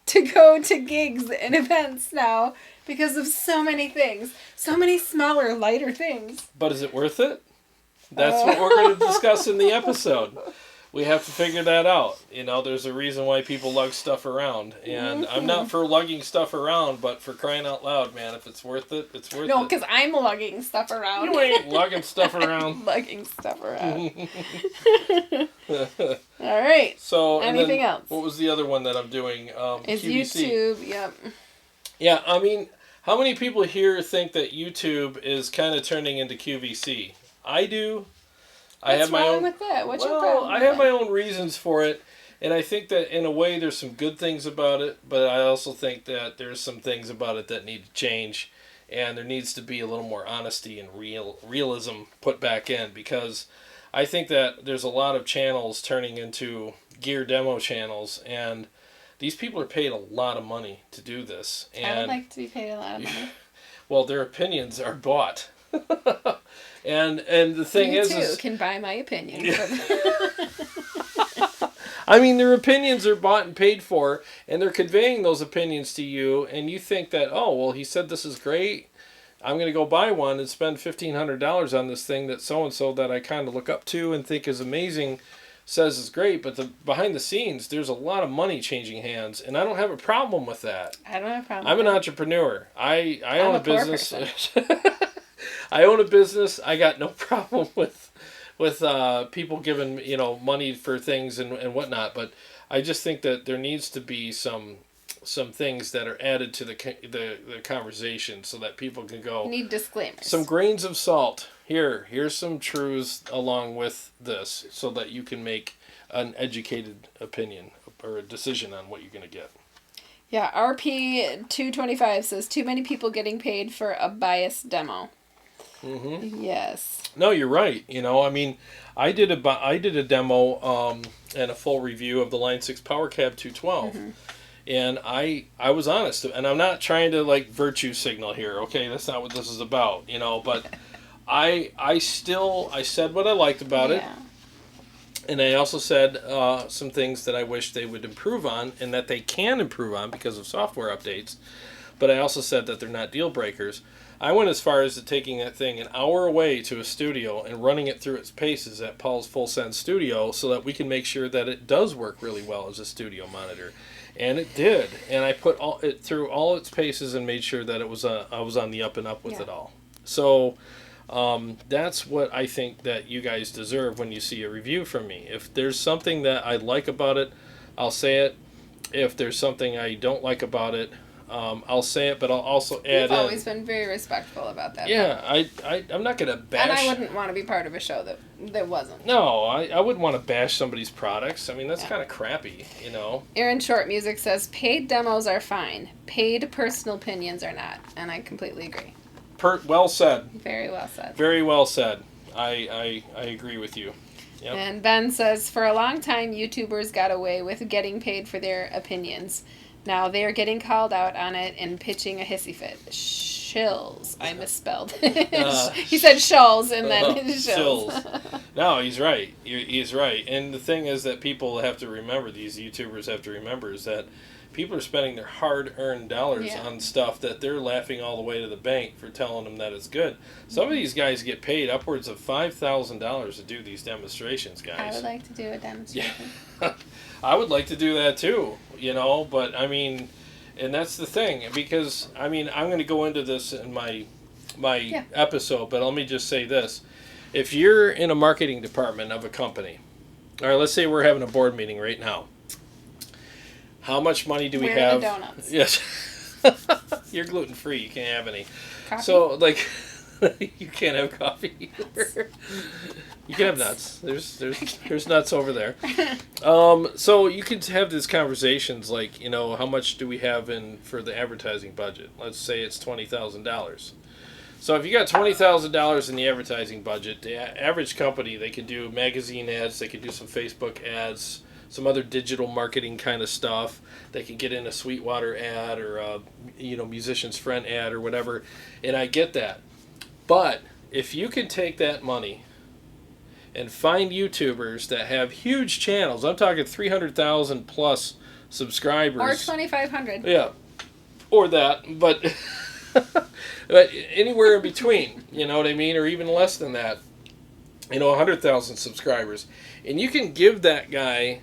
to go to gigs and events now because of so many things. So many smaller, lighter things. But is it worth it? That's what we're going to discuss in the episode. We have to figure that out. There's a reason why people lug stuff around. And I'm not for lugging stuff around, but for crying out loud, man, if it's worth it, it's worth it. No, because I'm lugging stuff around. You ain't lugging stuff around. Lugging stuff around. All right. So, anything else? What was the other one that I'm doing? It's QVC. YouTube, yep. Yeah, I mean, how many people here think that YouTube is kind of turning into QVC? I do. What's wrong with that? What's your problem? I have my own reasons for it, and I think that in a way there's some good things about it, but I also think that there's some things about it that need to change, and there needs to be a little more honesty and realism put back in, because I think that there's a lot of channels turning into gear demo channels, and these people are paid a lot of money to do this. And I would like to be paid a lot of money. Well, their opinions are bought. And the thing you is can buy my opinion. I mean, their opinions are bought and paid for, and they're conveying those opinions to you, and you think that, oh, well, he said this is great. I'm going to go buy one and spend $1,500 on this thing that so-and-so that I kind of look up to and think is amazing says is great, but behind the scenes, there's a lot of money changing hands, and I don't have a problem with that. I don't have a problem I'm an entrepreneur. I own a business. I own a business. I got no problem with people giving, money for things and whatnot, but I just think that there needs to be some things that are added to the conversation so that people can go. Need disclaimers. Some grains of salt. Here's some truths along with this so that you can make an educated opinion or a decision on what you're going to get. Yeah, RP225 says, too many people getting paid for a biased demo. Mm-hmm. Yes. No, you're right. I did a demo and a full review of the Line 6 Power Cab 212. Mm-hmm. And I was honest, and I'm not trying to virtue signal here, okay? That's not what this is about, but I said what I liked about it. And I also said some things that I wish they would improve on and that they can improve on because of software updates. But I also said that they're not deal breakers. I went as far as to taking that thing an hour away to a studio and running it through its paces at Paul's Full Send Studio so that we can make sure that it does work really well as a studio monitor. And it did. And I put it through all its paces and made sure that I was on the up and up with it all. So that's what I think that you guys deserve when you see a review from me. If there's something that I like about it, I'll say it. If there's something I don't like about it, I'll say it, but I'll also add You've always been very respectful about that. Yeah, I'm not going to bash... And I wouldn't want to be part of a show that wasn't. No, I wouldn't want to bash somebody's products. I mean, that's kind of crappy, Aaron Short Music says, paid demos are fine. Paid personal opinions are not. And I completely agree. Well said. Very well said. Very well said. I agree with you. Yep. And Ben says, for a long time, YouTubers got away with getting paid for their opinions. Now they are getting called out on it and pitching a hissy fit. Shills. I misspelled. He said shills and then shills. No, he's right. He's right. And the thing is that people have to remember, these YouTubers have to remember, is that people are spending their hard-earned dollars on stuff that they're laughing all the way to the bank for telling them that it's good. Some of these guys get paid upwards of $5,000 to do these demonstrations, guys. I would like to do a demonstration. Yeah. I would like to do that too, but I mean, and that's the thing, because I mean, I'm going to go into this in my episode, but let me just say this. If you're in a marketing department of a company, or let's say we're having a board meeting right now, how much money do we have? Where are the donuts? Yes. You're gluten-free. You can't have any. Coffee? So, you can't have coffee either. You can have nuts. There's nuts over there. So you can have these conversations how much do we have for the advertising budget? Let's say it's $20,000. So if you got $20,000 in the advertising budget, the average company, they can do magazine ads, they can do some Facebook ads, some other digital marketing kind of stuff. They can get in a Sweetwater ad or a musician's friend ad or whatever, and I get that. But if you can take that money and find YouTubers that have huge channels, I'm talking 300,000 plus subscribers. Or 2,500. Yeah, or that, but but anywhere in between, you know what I mean, or even less than that, 100,000 subscribers, and you can give that guy,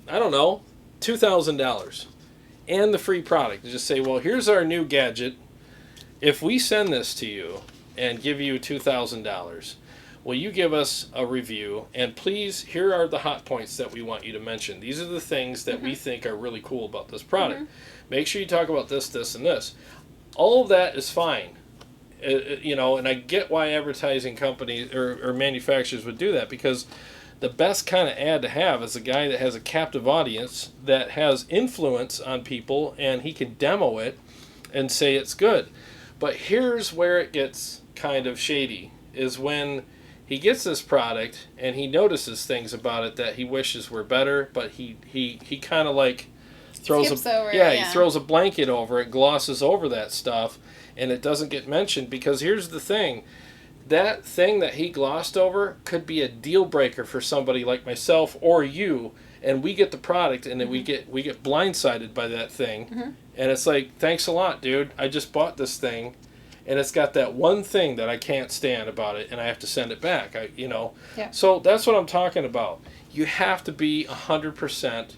I don't know, $2,000 and the free product. Just say, well, here's our new gadget. If we send this to you and give you $2,000, will you give us a review? And please, here are the hot points that we want you to mention. These are the things that we think are really cool about this product. Make sure you talk about this, this, and this. All of that is fine. And I get why advertising companies or manufacturers would do that, because the best kind of ad to have is a guy that has a captive audience, that has influence on people, and he can demo it and say it's good. But here's where it gets kind of shady, is when he gets this product and he notices things about it that he wishes were better, but he kind of throws he throws a blanket over it, glosses over that stuff, and it doesn't get mentioned. Because here's the thing, that thing that he glossed over could be a deal breaker for somebody like myself or you, and we get the product and then we get blindsided by that thing, and it's like, thanks a lot, dude, I just bought this thing and it's got that one thing that I can't stand about it, and I have to send it back. Yeah. So that's what I'm talking about. You have to be 100%,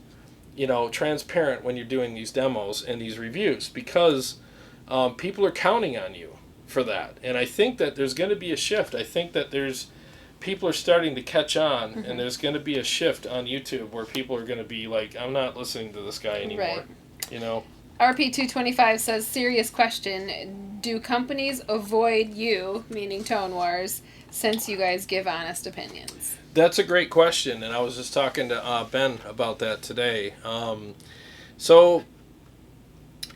transparent when you're doing these demos and these reviews, because people are counting on you for that. And I think that there's going to be a shift. I think that people are starting to catch on, mm-hmm. and there's going to be a shift on YouTube where people are going to be like, I'm not listening to this guy anymore. Right. RP225 says, serious question. Do companies avoid you, meaning Tone Wars, since you guys give honest opinions? That's a great question, and I was just talking to Ben about that today. No,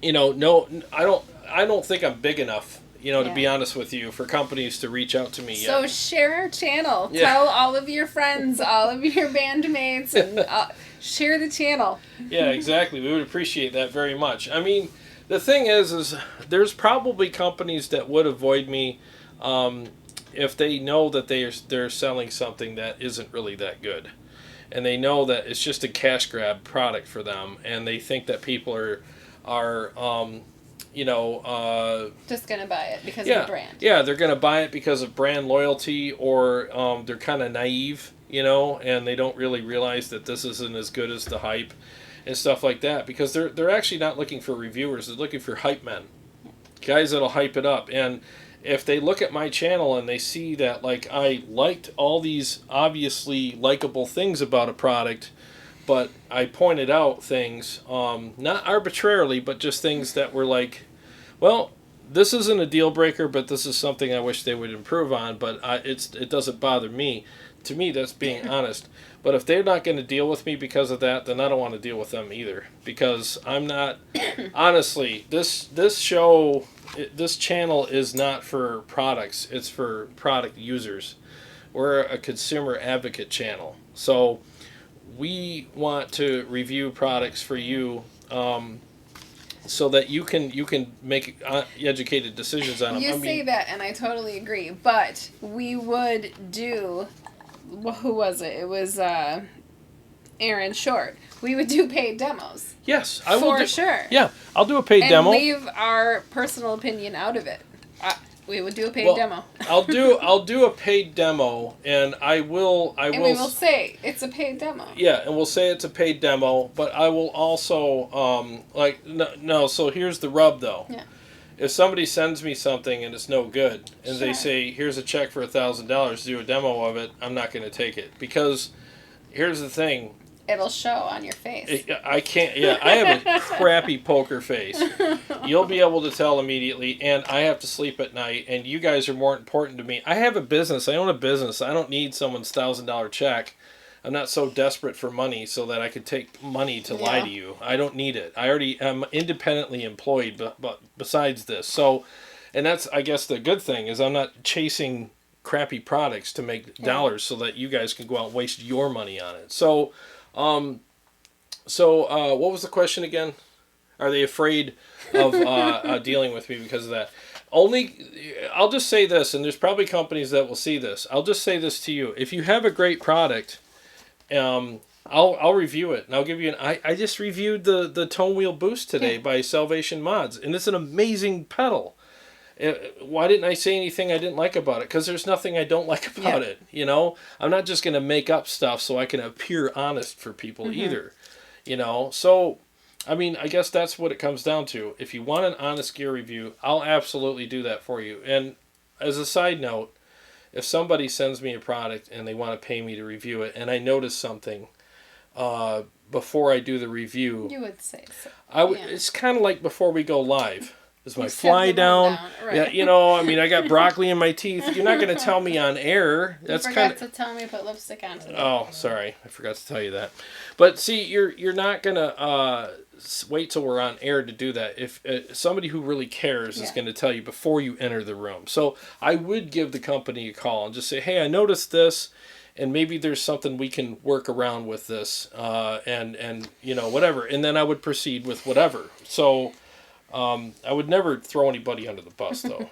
I don't think I'm big enough, to be honest with you, for companies to reach out to me yet. So share our channel. Yeah. Tell all of your friends, all of your bandmates, and share the channel. Yeah, exactly. We would appreciate that very much. I mean, the thing is there's probably companies that would avoid me if they know that they're selling something that isn't really that good, and they know that it's just a cash grab product for them, and they think that people are just gonna buy it because of the brand. Yeah, they're gonna buy it because of brand loyalty, or they're kind of naive, and they don't really realize that this isn't as good as the hype and stuff like that, because they're actually not looking for reviewers. They're looking for hype men, guys that'll hype it up. And if they look at my channel and they see that, like, I liked all these obviously likable things about a product, but I pointed out things, not arbitrarily, but just things that were like, well, this isn't a deal breaker, but this is something I wish they would improve on, but it doesn't bother me. To me, that's being honest. But if they're not going to deal with me because of that, then I don't want to deal with them either, because I'm not, honestly, this channel is not for products, it's for product users. We're a consumer advocate channel. So we want to review products for you, so that you can make educated decisions on them. You say that, and I totally agree. But we would do, who was it? It was Aaron Short. We would do paid demos. Yes, I will. For sure. Yeah, I'll do a paid demo. And leave our personal opinion out of it. We would do a paid demo. I'll do a paid demo, and we will say it's a paid demo. Yeah, and we'll say it's a paid demo, but I will also so here's the rub though. Yeah. If somebody sends me something and it's no good, and they say, here's a check for $1,000, do a demo of it, I'm not going to take it, because here's the thing. It'll show on your face. I can't. Yeah, I have a crappy poker face. You'll be able to tell immediately, and I have to sleep at night, and you guys are more important to me. I have a business. I own a business. I don't need someone's $1,000 check. I'm not so desperate for money so that I could take money to lie to you. I don't need it. I already am independently employed, but besides this. So, and that's, I guess, the good thing is I'm not chasing crappy products to make dollars so that you guys can go out and waste your money on it. So, what was the question again? Are they afraid of dealing with me because of that? I'll just say this, and there's probably companies that will see this. I'll just say this to you. If you have a great product, I'll review it, and I'll give you I just reviewed the Tone Wheel Boost today by Salvation Mods, and it's an amazing pedal. Why didn't I say anything I didn't like about it? Because there's nothing I don't like about it. I'm not just going to make up stuff so I can appear honest for people either. So, I mean, I guess that's what it comes down to. If you want an honest gear review, I'll absolutely do that for you. And as a side note, if somebody sends me a product and they want to pay me to review it, and I notice something before I do the review, you would say so. It's kind of like before we go live. Is my fly down? Right. Yeah, I mean, I got broccoli in my teeth. You're not going to tell me on air. That's kind of. You forgot to tell me to put lipstick on today. Oh, sorry, I forgot to tell you that. But see, you're not going to wait till we're on air to do that. If somebody who really cares is going to tell you before you enter the room, so I would give the company a call and just say, hey, I noticed this, and maybe there's something we can work around with this, and whatever, and then I would proceed with whatever. So. I would never throw anybody under the bus, though.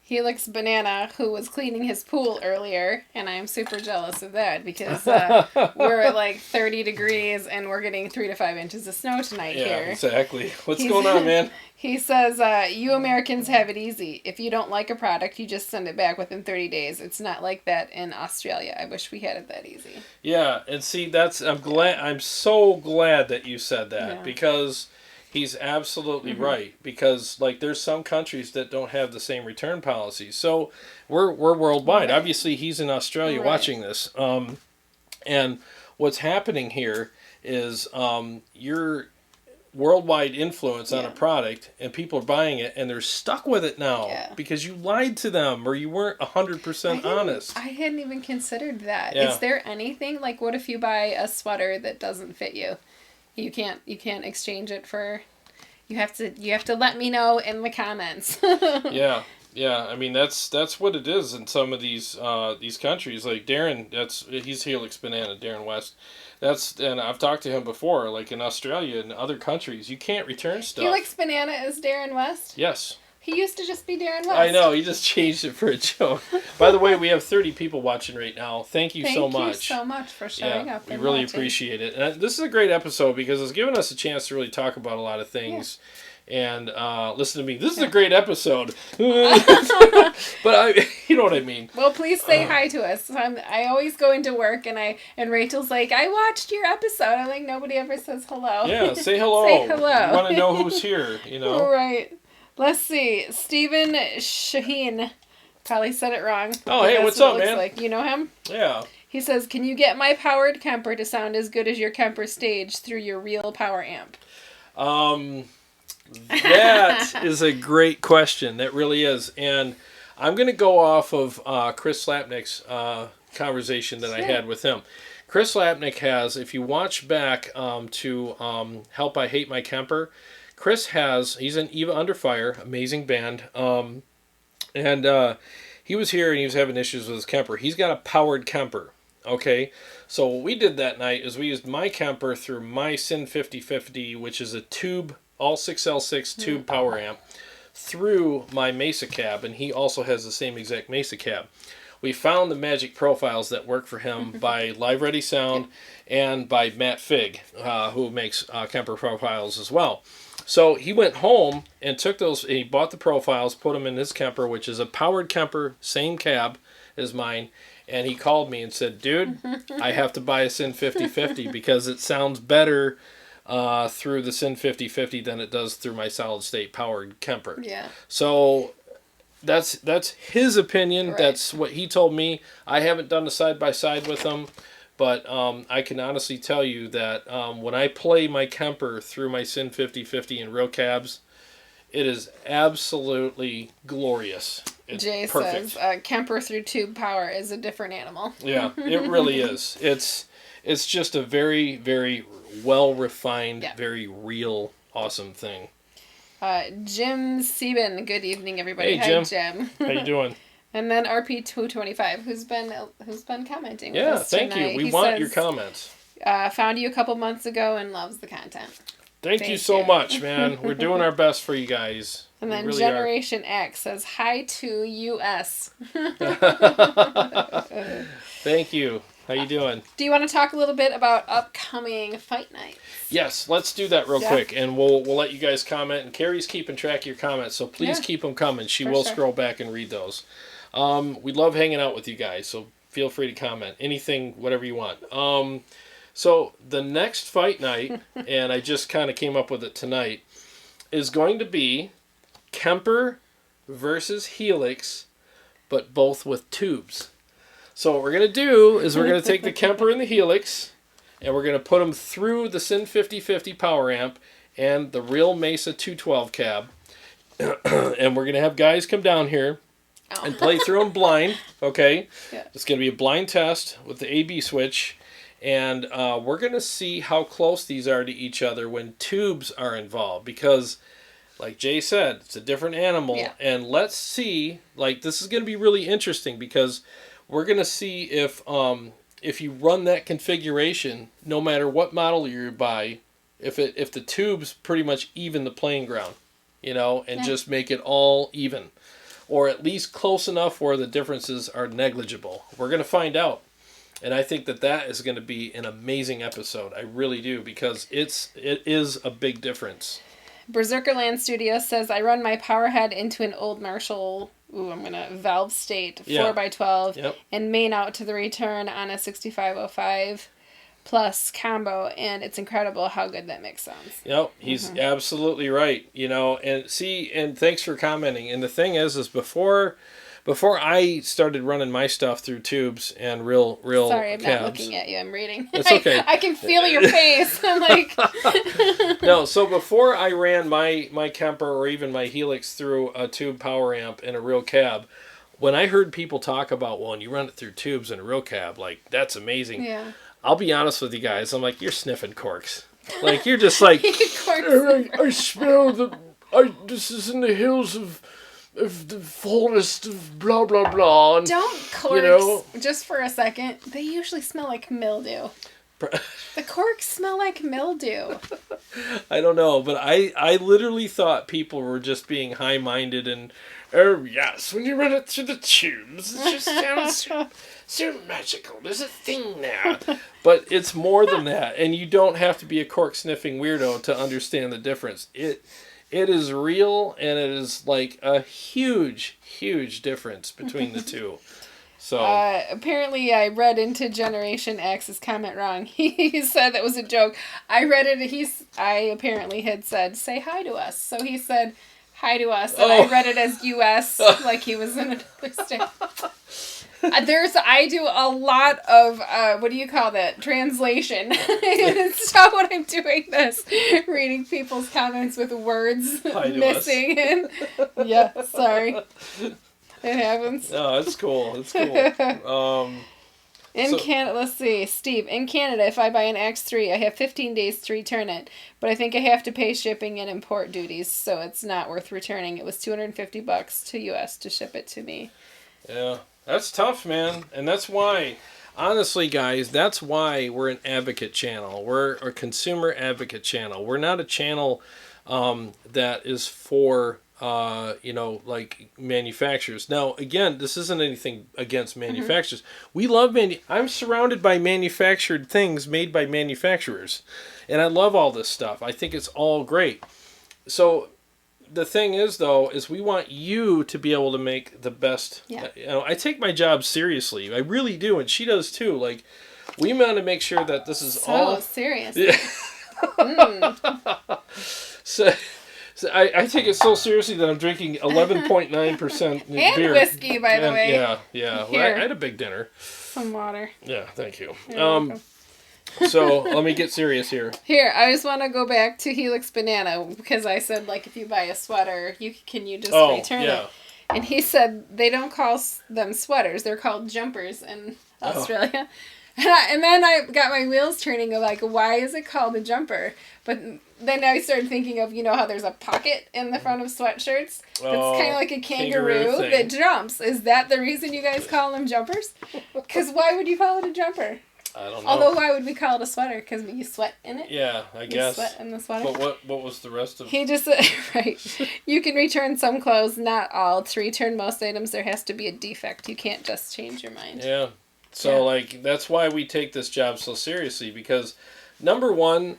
Helix Banana, who was cleaning his pool earlier, and I'm super jealous of that because we're at like 30 degrees and we're getting 3 to 5 inches of snow tonight here. Yeah, exactly. What's going on, man? He says, you Americans have it easy. If you don't like a product, you just send it back within 30 days. It's not like that in Australia. I wish we had it that easy. Yeah, and see, I'm so glad that you said that because he's absolutely right. Because like there's some countries that don't have the same return policies. So we're worldwide. Right. Obviously, he's in Australia watching this. And what's happening here is you're worldwide influence on a product and people are buying it and they're stuck with it now because you lied to them or you weren't 100% honest. I hadn't even considered that. Is there anything like what if you buy a sweater that doesn't fit you? You can't exchange it for you have to let me know in the comments. Yeah, I mean that's what it is in some of these countries. Like Darren, he's Helix Banana, Darren West. And I've talked to him before, like in Australia and other countries, you can't return stuff. Helix Banana is Darren West? Yes. He used to just be Darren West. I know, he just changed it for a joke. By the way, we have 30 people watching right now. Thank you so much. Thank you so much for showing up. We really appreciate it. And this is a great episode because it's given us a chance to really talk about a lot of things. Yeah. And listen to me. This is a great episode. But you know what I mean. Well, please say hi to us. I always go into work and Rachel's like, I watched your episode. I'm like, nobody ever says hello. Yeah, say hello. Say hello. We want to know who's here, you know. All right. Let's see. Stephen Shaheen. Probably said it wrong. Oh, hey, what's up, man? Like. You know him? Yeah. He says, can you get my powered Kemper to sound as good as your Kemper stage through your real power amp? That is a great question. That really is. And I'm going to go off of Chris Slapnick's conversation that I had with him. Chris Slapnick has, if you watch back to Help I Hate My Kemper, he's in Eva Under Fire, amazing band. And he was here and he was having issues with his Kemper. He's got a powered Kemper. Okay, so what we did that night is we used my Kemper through my Sin 5050, which is a tube, all 6L6 tube power amp, through my Mesa cab, and he also has the same exact Mesa cab. We found the magic profiles that work for him by Live Ready Sound and by Matt Fig, who makes Kemper profiles as well. So he went home and took those, he bought the profiles, put them in his Kemper, which is a powered Kemper, same cab as mine, and he called me and said, dude, I have to buy a Sin 5050 because it sounds better through the Sin 5050 than it does through my solid state powered Kemper. Yeah. So that's his opinion. Right. That's what he told me. I haven't done a side by side with him, but I can honestly tell you that when I play my Kemper through my Sin 5050 in real cabs, it is absolutely glorious. It's Jay perfect. Says Kemper through tube power is a different animal. Yeah, it really is. It's just a very, very well-refined, very real, awesome thing. Jim Sieben, good evening, everybody. Hey, Jim. Hi, Jim. How you doing? And then RP225, who's been commenting with us thank tonight. you. We want your comments. Found you a couple months ago and loves the content. Thank you so much, man. We're doing our best for you guys. And then really Generation X says, hi to US. Thank you. How you doing? Do you want to talk a little bit about upcoming fight nights? Yes, let's do that real quick, and we'll let you guys comment. And Carrie's keeping track of your comments, so please keep them coming. She will scroll back and read those. We love hanging out with you guys, so feel free to comment. Anything, whatever you want. So the next fight night, and I just kind of came up with it tonight, is going to be Kemper versus Helix, but both with tubes. So what we're going to do is we're going to take the Kemper and the Helix, and we're going to put them through the Sin 5050 power amp and the real Mesa 212 cab. And we're going to have guys come down here and play through them blind, okay? Yeah. It's going to be a blind test with the A-B switch, and we're going to see how close these are to each other when tubes are involved, because like Jay said, it's a different animal, and let's see, like this is going to be really interesting because we're going to see if you run that configuration, no matter what model you buy, if the tubes pretty much even the playing ground, you know, and just make it all even. or at least close enough where the differences are negligible. We're going to find out. And I think that is going to be an amazing episode. I really do, because it is a big difference. Berserkerland Studio says, I run my power head into an old Marshall, valve state, 4x12, and main out to the return on a 6505 plus combo, and it's incredible how good that mix sounds. Yep, he's absolutely right. And thanks for commenting. And the thing is before I started running my stuff through tubes and real Sorry, I'm cabs, not looking at you. I'm reading. It's okay. I can feel your face. I'm like... No, so before I ran my Kemper or even my Helix through a tube power amp in a real cab, when I heard people talk about, when you run it through tubes in a real cab, like, that's amazing. Yeah. I'll be honest with you guys. I'm like, you're sniffing corks. Like, you're just like, I smell this is in the hills of the forest of blah, blah, blah. And, don't corks, just for a second, they usually smell like mildew. The corks smell like mildew. I don't know, but I literally thought people were just being high-minded and, oh, yes, when you run it through the tubes, it just sounds so magical. There's a thing now. But it's more than that, and you don't have to be a cork-sniffing weirdo to understand the difference. It is real, and it is like a huge, huge difference between the two. So apparently I read into Generation X's comment wrong. He said that was a joke. I read it. I apparently had said, say hi to us. So he said hi to us, and I read it as US, like he was in another state. I do a lot of, what do you call that? Translation. Stop when I'm doing this. Reading people's comments with words missing. And, yeah, sorry. It happens. No, it's cool. It's cool. Canada, let's see. Steve, in Canada, if I buy an X3, I have 15 days to return it. But I think I have to pay shipping and import duties, so it's not worth returning. It was $250 to US to ship it to me. Yeah. That's tough, man. And that's why, honestly, guys, that's why we're an advocate channel. We're a consumer advocate channel. We're not a channel that is for, like manufacturers. Now, again, this isn't anything against manufacturers. We love I'm surrounded by manufactured things made by manufacturers. And I love all this stuff. I think it's all great. So the thing is, though, is we want you to be able to make the best. Yeah. I take my job seriously. I really do, and she does too. Like, we want to make sure that this is all serious. Yeah. So I take it so seriously that I'm drinking 11.9% beer. And whiskey, by the way. Yeah. Well, I had a big dinner. Some water. Yeah, thank you. So let me get serious here. Here, I just want to go back to Helix Banana, because I said, like, if you buy a sweater, can you just return it? And he said they don't call them sweaters; they're called jumpers in Australia. And then I got my wheels turning of, like, why is it called a jumper? But then I started thinking of, how there's a pocket in the front of sweatshirts? It's kind of like a kangaroo that jumps. Is that the reason you guys call them jumpers? Because why would you call it a jumper? I don't know. Although, why would we call it a sweater? Because you sweat in it? Yeah, I guess. You sweat in the sweater? But what was the rest of it? He just, right. You can return some clothes, not all. To return most items, there has to be a defect. You can't just change your mind. Yeah. So, like, that's why we take this job so seriously, because, number one,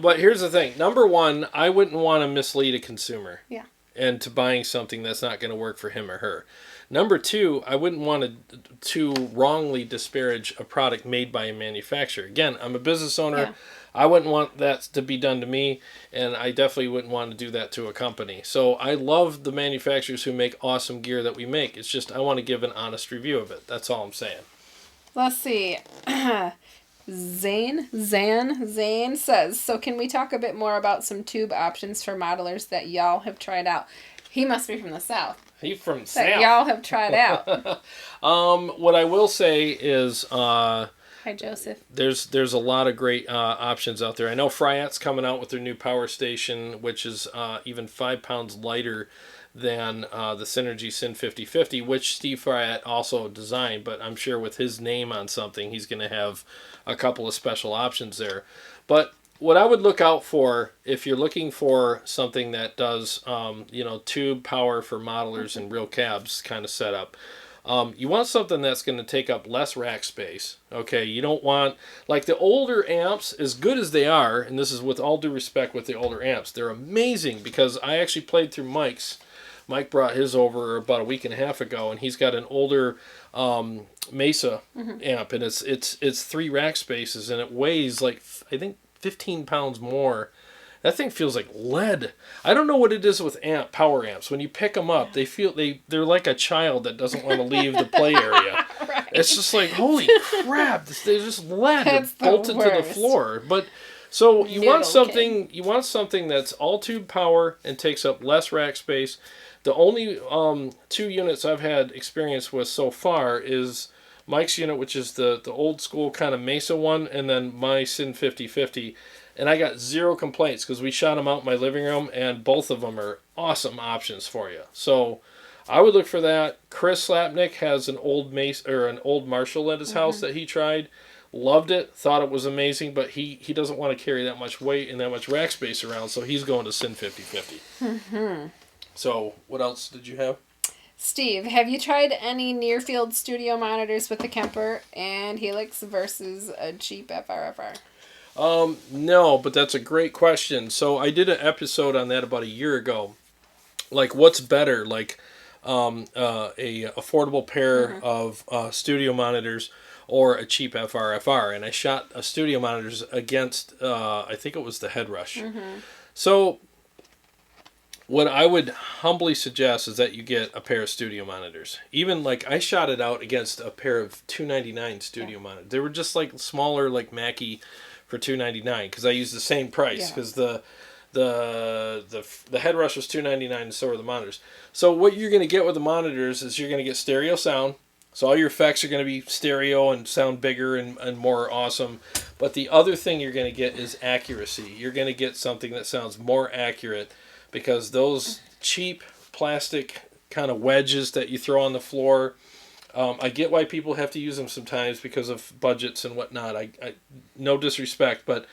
but here's the thing. Number one, I wouldn't want to mislead a consumer. Yeah. And to buying something that's not going to work for him or her. Number two, I wouldn't want to wrongly disparage a product made by a manufacturer. Again, I'm a business owner. Yeah. I wouldn't want that to be done to me, and I definitely wouldn't want to do that to a company. So I love the manufacturers who make awesome gear that we make. It's just I want to give an honest review of it. That's all I'm saying. Let's see. Zane says, so can we talk a bit more about some tube options for modelers that y'all have tried out? He must be from the South. He's from that South. Y'all have tried out. What I will say is... Hi, Joseph. There's a lot of great options out there. I know Fryat's coming out with their new power station, which is even 5 pounds lighter than the Synergy Syn 5050, which Steve Fryat also designed, but I'm sure with his name on something, he's going to have a couple of special options there. But what I would look out for if you're looking for something that does, tube power for modelers and real cabs kind of setup, you want something that's going to take up less rack space. Okay, you don't want, like the older amps, as good as they are, and this is with all due respect with the older amps, they're amazing because I actually played through Mike's. Mike brought his over about a week and a half ago, and he's got an older Mesa amp, and it's 3 rack spaces, and it weighs like I think 15 pounds more. That thing feels like lead. I don't know what it is with power amps. When you pick them up, they're like a child that doesn't want to leave the play area. Right. It's just like, holy crap! They're just lead bolted to the floor. But so you want something that's all tube power and takes up less rack space. The only 2 units I've had experience with so far is Mike's unit, which is the old school kind of Mesa one, and then my Sin 5050. And I got 0 complaints because we shot them out in my living room, and both of them are awesome options for you. So I would look for that. Chris Slapnick has an old an old Marshall at his house that he tried. Loved it, thought it was amazing, but he doesn't want to carry that much weight and that much rack space around, so he's going to Sin 5050. So, what else did you have? Steve, have you tried any near-field studio monitors with the Kemper and Helix versus a cheap FRFR? No, but that's a great question. So, I did an episode on that about a year ago. Like, what's better? Like, a affordable pair of studio monitors or a cheap FRFR. And I shot a studio monitors against, I think it was the Headrush. So what I would humbly suggest is that you get a pair of studio monitors. Even like I shot it out against a pair of $299 studio monitors. They were just like smaller, like Mackie for $299 because I used the same price because the Headrush was $299 and so were the monitors. So what you're going to get with the monitors is you're going to get stereo sound. So all your effects are going to be stereo and sound bigger and more awesome. But the other thing you're going to get is accuracy. You're going to get something that sounds more accurate because those cheap plastic kind of wedges that you throw on the floor, I get why people have to use them sometimes because of budgets and whatnot. I no disrespect, but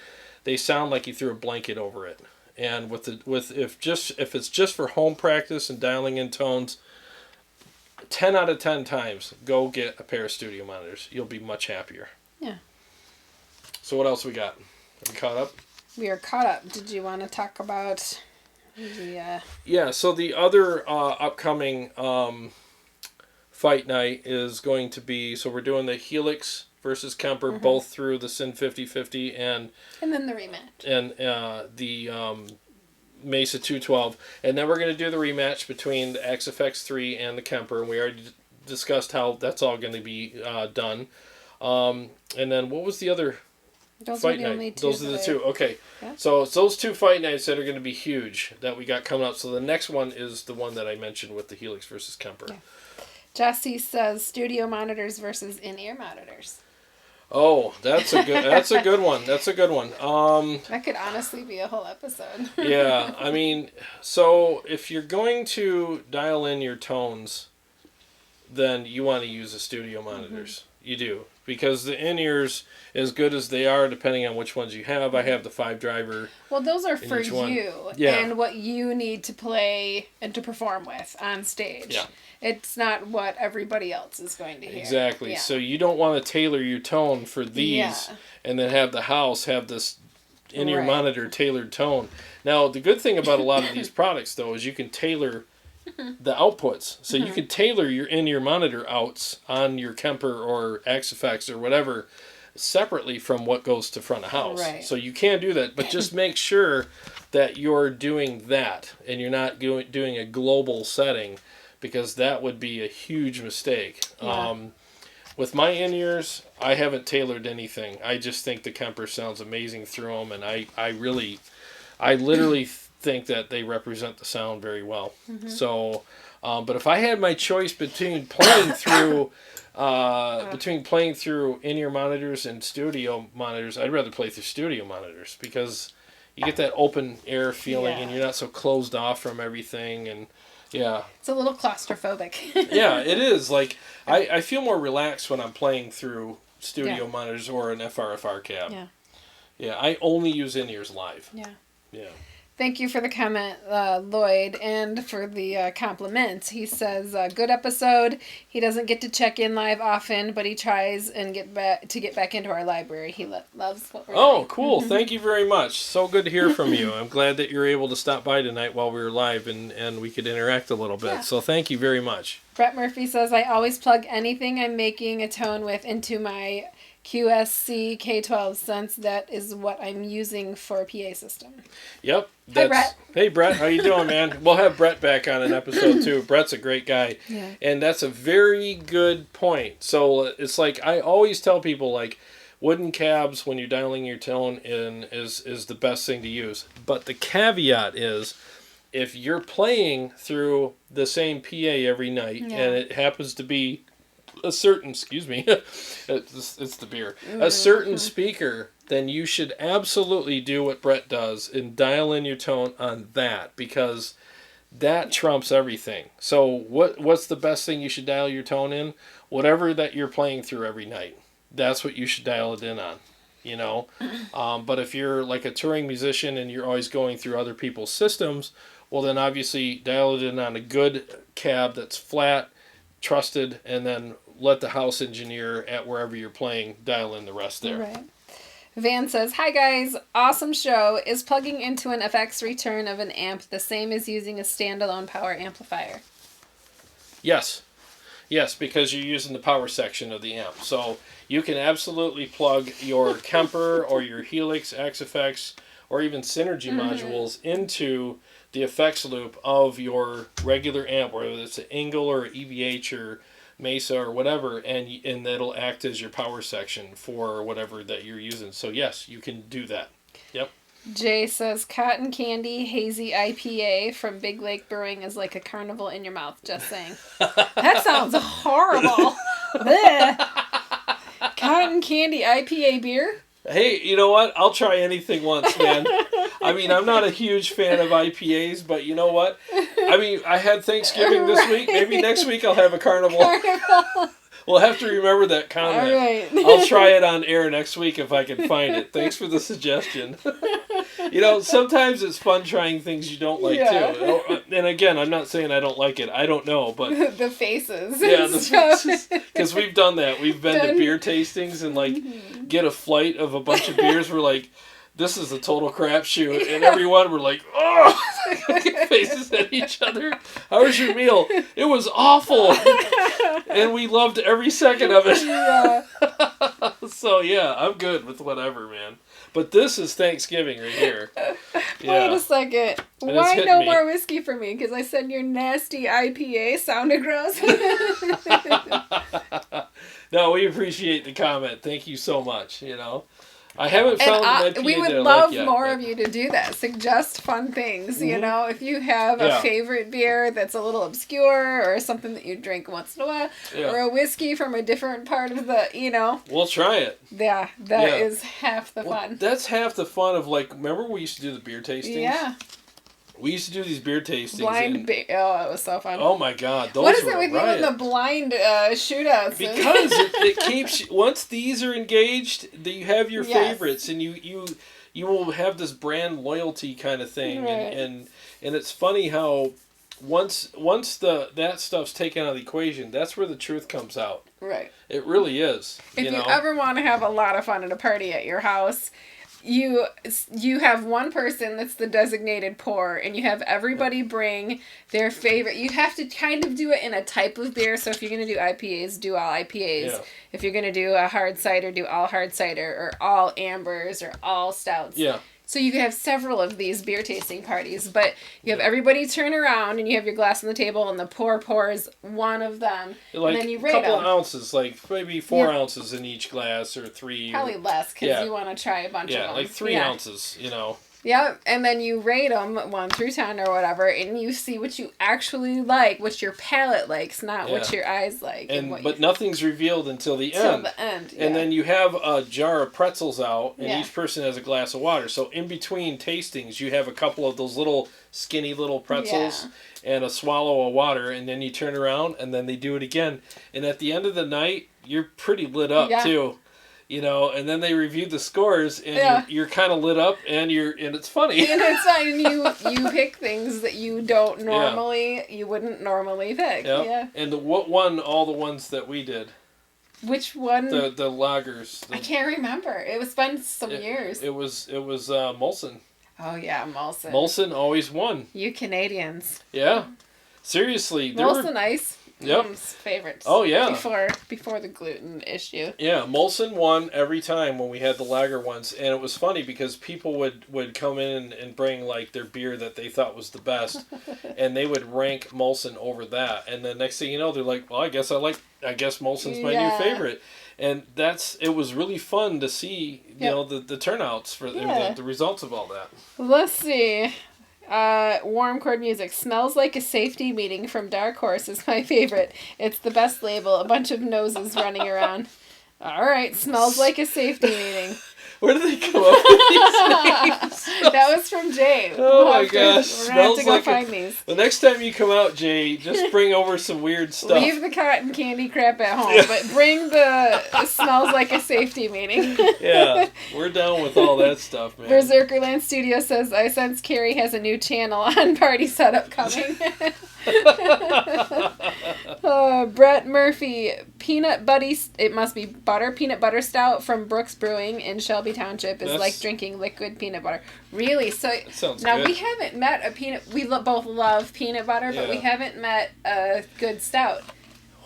they sound like you threw a blanket over it. And if it's just for home practice and dialing in tones, 10 out of 10 times, go get a pair of studio monitors. You'll be much happier. Yeah. So what else we got? Are we caught up? We are caught up. Did you want to talk about the... Yeah, so the other upcoming fight night is going to be... So we're doing the Helix versus Kemper, both through the Sin 5050 and then the rematch. And the Mesa 212. And then we're going to do the rematch between the XFX3 and the Kemper. And we already discussed how that's all going to be done. And then what was the other... Those fight are the night. only two. Those are the two. Okay. Yeah. So it's those 2 fight nights that are going to be huge that we got coming up. So the next one is the one that I mentioned with the Helix versus Kemper. Yeah. Jesse says studio monitors versus in-ear monitors. Oh, that's a good one. That's a good one. That could honestly be a whole episode. Yeah, I mean, so if you're going to dial in your tones, then you want to use the studio monitors. You do. Because the in-ears, as good as they are, depending on which ones you have, I have the 5-driver. Well, those are for you and what you need to play and to perform with on stage. Yeah. It's not what everybody else is going to hear. Exactly. Yeah. So you don't want to tailor your tone for these and then have the house have this in-ear monitor tailored tone. Now, the good thing about a lot of these products, though, is you can tailor the outputs. So you can tailor your in-ear monitor outs on your Kemper or XFX or whatever separately from what goes to front of house. Right. So you can do that, but just make sure that you're doing that and you're not doing a global setting because that would be a huge mistake. Yeah. With my in-ears, I haven't tailored anything. I just think the Kemper sounds amazing through them, and I literally think that they represent the sound very well. So, but if I had my choice between playing through in-ear monitors and studio monitors, I'd rather play through studio monitors because you get that open air feeling and you're not so closed off from everything. And it's a little claustrophobic. Yeah, it is. Like I feel more relaxed when I'm playing through studio monitors or an FRFR cab. Yeah, I only use in-ears live. Yeah. Yeah. Thank you for the comment, Lloyd, and for the compliment. He says, good episode. He doesn't get to check in live often, but he tries and get back into our library. He loves what we're doing. Oh, cool. Thank you very much. So good to hear from you. I'm glad that you're able to stop by tonight while we were live and we could interact a little bit. Yeah. So thank you very much. Brett Murphy says, I always plug anything I'm making a tone with into my QSC K12 since that is what I'm using for a PA system. Yep. Hi, Brett. Hey, Brett. How you doing, man? We'll have Brett back on an episode, too. Brett's a great guy. Yeah. And that's a very good point. So it's like I always tell people, like, wooden cabs when you're dialing your tone in is the best thing to use. But the caveat is if you're playing through the same PA every night and it happens to be a certain, excuse me, it's the beer, a certain speaker, then you should absolutely do what Brett does and dial in your tone on that, because that trumps everything. So what's the best thing you should dial your tone in? Whatever that you're playing through every night, that's what you should dial it in on, you know. But if you're like a touring musician and you're always going through other people's systems, well then obviously dial it in on a good cab that's flat, trusted, and then let the house engineer at wherever you're playing dial in the rest there. Right. Van says, hi guys, awesome show. Is plugging into an FX return of an amp the same as using a standalone power amplifier? Yes. Yes, because you're using the power section of the amp. So you can absolutely plug your Kemper or your Helix, XFX, or even Synergy modules into the effects loop of your regular amp, whether it's an Engel or an EVH or Mesa or whatever, and it'll act as your power section for whatever that you're using. So yes, you can do that. Yep. Jay says, Cotton Candy Hazy IPA from Big Lake Brewing is like a carnival in your mouth. Just saying. That sounds horrible. Cotton Candy IPA beer? Hey, you know what? I'll try anything once, man. I mean, I'm not a huge fan of IPAs, but you know what? I mean, I had Thanksgiving this week. Maybe next week I'll have a carnival. We'll have to remember that comment. All right. I'll try it on air next week if I can find it. Thanks for the suggestion. You know, sometimes it's fun trying things you don't like, too. And again, I'm not saying I don't like it. I don't know, but... the faces. Yeah, the faces. Because we've done that. We've been to beer tastings and, like, get a flight of a bunch of beers. We're like, this is a total crapshoot. And everyone, we're like, oh! Faces at each other. How was your meal? It was awful. And we loved every second of it. Yeah. So, yeah, I'm good with whatever, man. But this is Thanksgiving right here. Yeah. Wait a second. Why no more whiskey for me? Because I said your nasty IPA sounded gross. No, we appreciate the comment. Thank you so much, you know. I haven't found an IPA we would that I love like yet, more of you to do that. Suggest fun things, you know. If you have a favorite beer that's a little obscure or something that you drink once in a while, or a whiskey from a different part of the, you know. We'll try it. Yeah, that is half the fun. That's half the fun of, like, remember we used to do the beer tastings? Yeah. We used to do these beer tastings. Oh, it was so fun. Oh my God. What is it with you and the blind shootouts? Because it keeps, once these are engaged, you have your favorites, and you will have this brand loyalty kind of thing. Right. And it's funny how once that stuff's taken out of the equation, that's where the truth comes out. Right. It really is. If you ever want to have a lot of fun at a party at your house, you have one person that's the designated pour, and you have everybody bring their favorite. You have to kind of do it in a type of beer. So if you're going to do IPAs, do all IPAs. Yeah. If you're going to do a hard cider, do all hard cider, or all ambers, or all stouts. Yeah. So you can have several of these beer tasting parties, but you have everybody turn around and you have your glass on the table and the pour pours one of them, like, and then you rate them. A couple them. of ounces, like maybe 4 ounces in each glass, or 3. Probably less, because you want to try a bunch of them. Yeah, like 3 ounces, you know. Yeah, and then you rate them 1 through 10 or whatever, and you see what you actually like, what your palate likes, not what your eyes like. But nothing's revealed until the end. Until the end, And then you have a jar of pretzels out, and each person has a glass of water. So in between tastings, you have a couple of those little skinny little pretzels and a swallow of water, and then you turn around, and then they do it again. And at the end of the night, you're pretty lit up, too. and then they reviewed the scores, and you're kind of lit up, and it's funny. And it's fine. You pick things that you don't normally, you wouldn't normally pick. Yep. Yeah. And what won all the ones that we did? Which one? The lagers. I can't remember. It was been some years. It was Molson. Oh yeah, Molson. Molson always won. You Canadians. Yeah. Seriously. Molson Ice. Yep. Favorites. Oh yeah. Before the gluten issue. Yeah, Molson won every time when we had the lager ones, and it was funny because people would come in and bring like their beer that they thought was the best, and they would rank Molson over that, and the next thing you know, they're like, well, I guess Molson's my new favorite. And it was really fun to see, the turnouts for the results of all that. Let's see. Warm chord music. Smells Like a Safety Meeting from Dark Horse is my favorite. It's the best label. A bunch of noses running around. All right, Smells Like a Safety Meeting. Where did they come up with these names? That was from Jay. Oh my gosh. We're going to have to go find these. The next time you come out, Jay, just bring over some weird stuff. Leave the cotton candy crap at home, but bring the Smells Like a Safety Meeting. Yeah, we're down with all that stuff, man. Berserkerland Studio says, I sense Carrie has a new channel on Party Setup coming. Brett Murphy, it must be peanut butter stout from Brooks Brewing in Shelby Township is like drinking liquid peanut butter. Really? So now good. We haven't met we both love peanut butter, but we haven't met a good stout.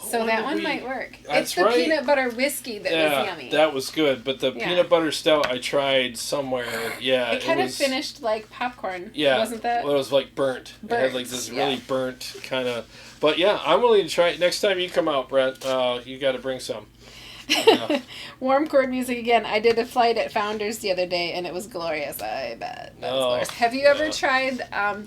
So that one might work. It's the peanut butter whiskey that was yummy. That was good, but the peanut butter stout I tried somewhere. Yeah, it kind of finished like popcorn. Yeah, wasn't that? Well, it was like burnt. It had like this really burnt kind of. But yeah, I'm willing to try it next time you come out, Brett. You got to bring some. Warm chord music again. I did a flight at Founders the other day, and it was glorious. I bet. That was glorious. Have you ever tried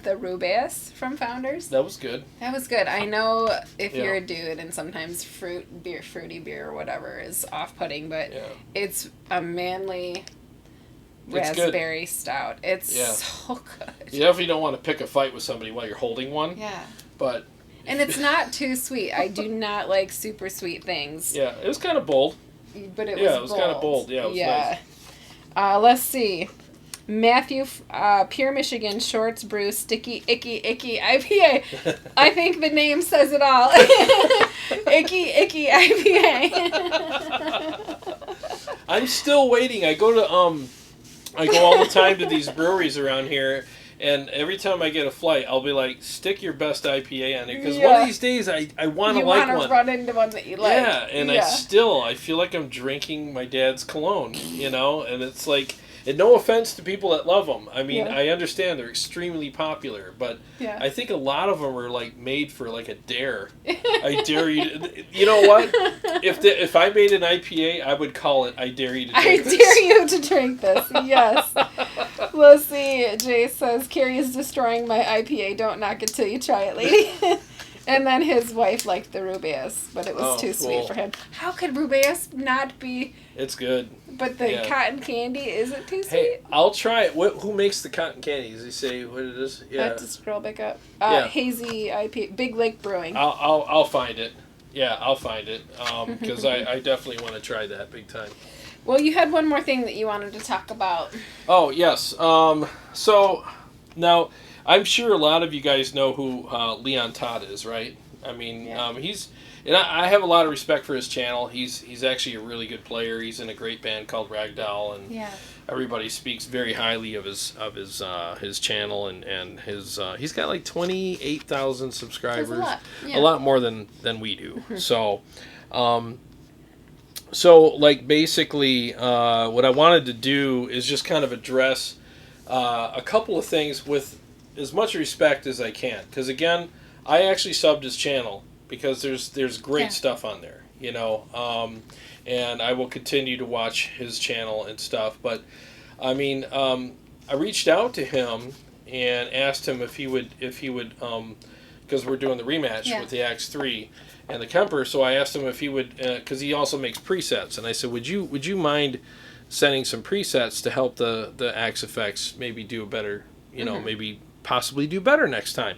the Rubaeus from Founders? That was good. That was good. I know if you're a dude, and sometimes fruity beer or whatever is off-putting, but it's a manly raspberry stout. It's so good. You definitely don't want to pick a fight with somebody while you're holding one. Yeah. But... And it's not too sweet. I do not like super sweet things. Yeah, it was kind of bold. But it was kind of bold. Yeah, it was nice. Let's see. Matthew, Pure Michigan Shorts Brew Sticky Icky IPA. I think the name says it all. Icky IPA. I'm still waiting. I go all the time to these breweries around here. And every time I get a flight, I'll be like, stick your best IPA on it. Because one of these days, I want to like one. You want to run into one that you like. Yeah, and I feel like I'm drinking my dad's cologne, And it's like, and no offense to people that love them. I mean, I understand they're extremely popular. But I think a lot of them are like made for like a dare. I dare you to, you know what? If I made an IPA, I would call it I dare you to drink this. I dare you to drink this, yes. Let's see. Jay says, Carrie is destroying my IPA. Don't knock it till you try it, lady. And then his wife liked the Rubaeus, but it was too sweet for him. How could Rubaeus not be? It's good. But the cotton candy isn't too sweet? Hey, I'll try it. Who makes the cotton candy? Does he say what it is? Yeah. I have to scroll back up. Hazy IPA. Big Lake Brewing. I'll find it. Yeah, I'll find it. Because I definitely want to try that big time. Well, you had one more thing that you wanted to talk about. Oh, yes. So, now, I'm sure a lot of you guys know who Leon Todd is, right? I mean, he's... And I have a lot of respect for his channel. He's actually a really good player. He's in a great band called Ragdoll, and everybody speaks very highly of his channel and his he's got like 28,000 subscribers. A lot more than we do. So like basically what I wanted to do is just kind of address a couple of things with as much respect as I can, because again, I actually subbed his channel because there's great stuff on there, and I will continue to watch his channel and stuff. But I mean, I reached out to him and asked him if he would because we're doing the rematch with the Axe 3 and the Kemper. So I asked him if he would, because he also makes presets, and I said, would you mind sending some presets to help the Axe effects maybe do a better, maybe possibly do better next time.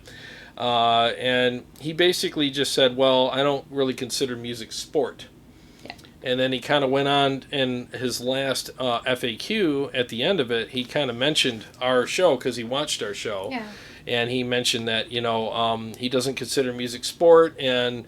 And he basically just said, well, I don't really consider music sport. Yeah. And then he kind of went on in his last FAQ at the end of it. He kind of mentioned our show because he watched our show. Yeah. And he mentioned that, he doesn't consider music sport. And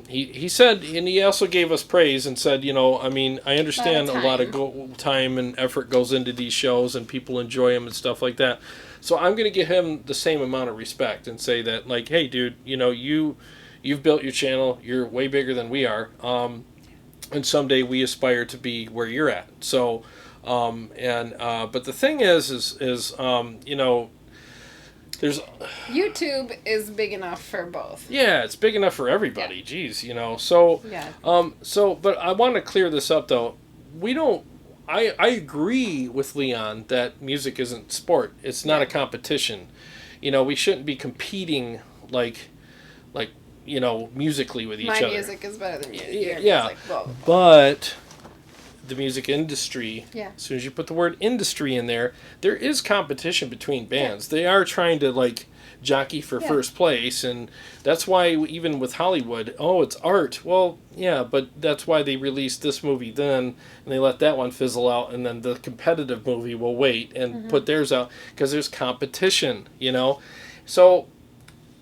he said, and he also gave us praise and said, I understand a lot of time and effort goes into these shows and people enjoy them and stuff like that. So I'm going to give him the same amount of respect and say that, like, hey, dude, you've built your channel. You're way bigger than we are. And someday we aspire to be where you're at. So, but the thing is, there's YouTube is big enough for both. Yeah, it's big enough for everybody. Yeah. Jeez, So, yeah. But I want to clear this up though. I agree with Leon that music isn't sport. It's not a competition. We shouldn't be competing like musically with each other. My music is better than yours. Yeah. Music, blah, blah, blah. But the music industry, as soon as you put the word industry in there is competition between bands. Yeah. They are trying to jockey for first place, and that's why even with Hollywood, it's art. Well, yeah, but that's why they released this movie then, and they let that one fizzle out, and then the competitive movie will wait and put theirs out because there's competition, So,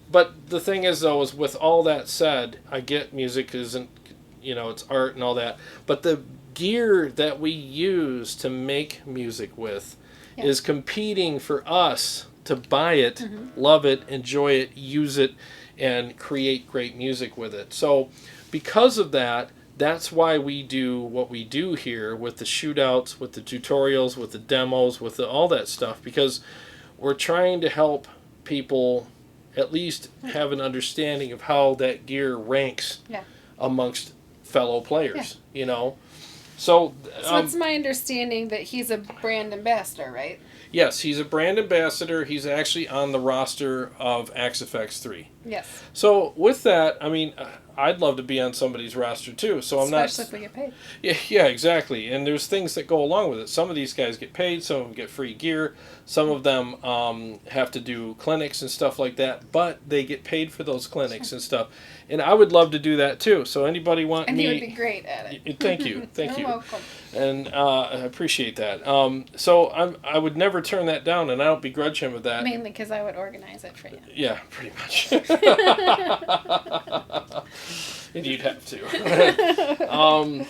but the thing is, though, is with all that said, I get music isn't, it's art and all that, but the gear that we use to make music with is competing for us to buy it, love it, enjoy it, use it, and create great music with it. So because of that, that's why we do what we do here with the shootouts, with the tutorials, with the demos, with all that stuff, because we're trying to help people at least have an understanding of how that gear ranks amongst fellow players, So it's my understanding that he's a brand ambassador, right? Yes, he's a brand ambassador. He's actually on the roster of Axe-Fx 3. Yes. So with that, I'd love to be on somebody's roster too. So especially if we get paid. Yeah, exactly. And there's things that go along with it. Some of these guys get paid. Some of them get free gear. Some of them have to do clinics and stuff like that. But they get paid for those clinics and stuff. And I would love to do that too. So anybody want and me? And he would be great at it. Thank you. Thank you. You're welcome. And I appreciate that. So I would never turn that down, and I don't begrudge him with that. Mainly because I would organize it for you. Yeah, pretty much. And you'd have to.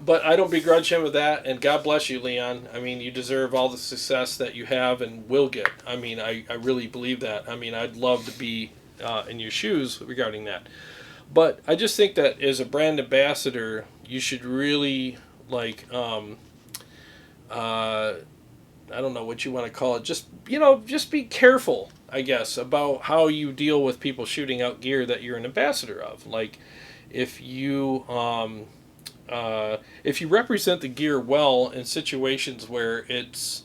But I don't begrudge him with that, and God bless you, Leon. You deserve all the success that you have and will get. I really believe that. I'd love to be in your shoes regarding that. But I just think that as a brand ambassador, you should really, I don't know what you want to call it. Just be careful, I guess, about how you deal with people shooting out gear that you're an ambassador of. If you represent the gear well in situations where it's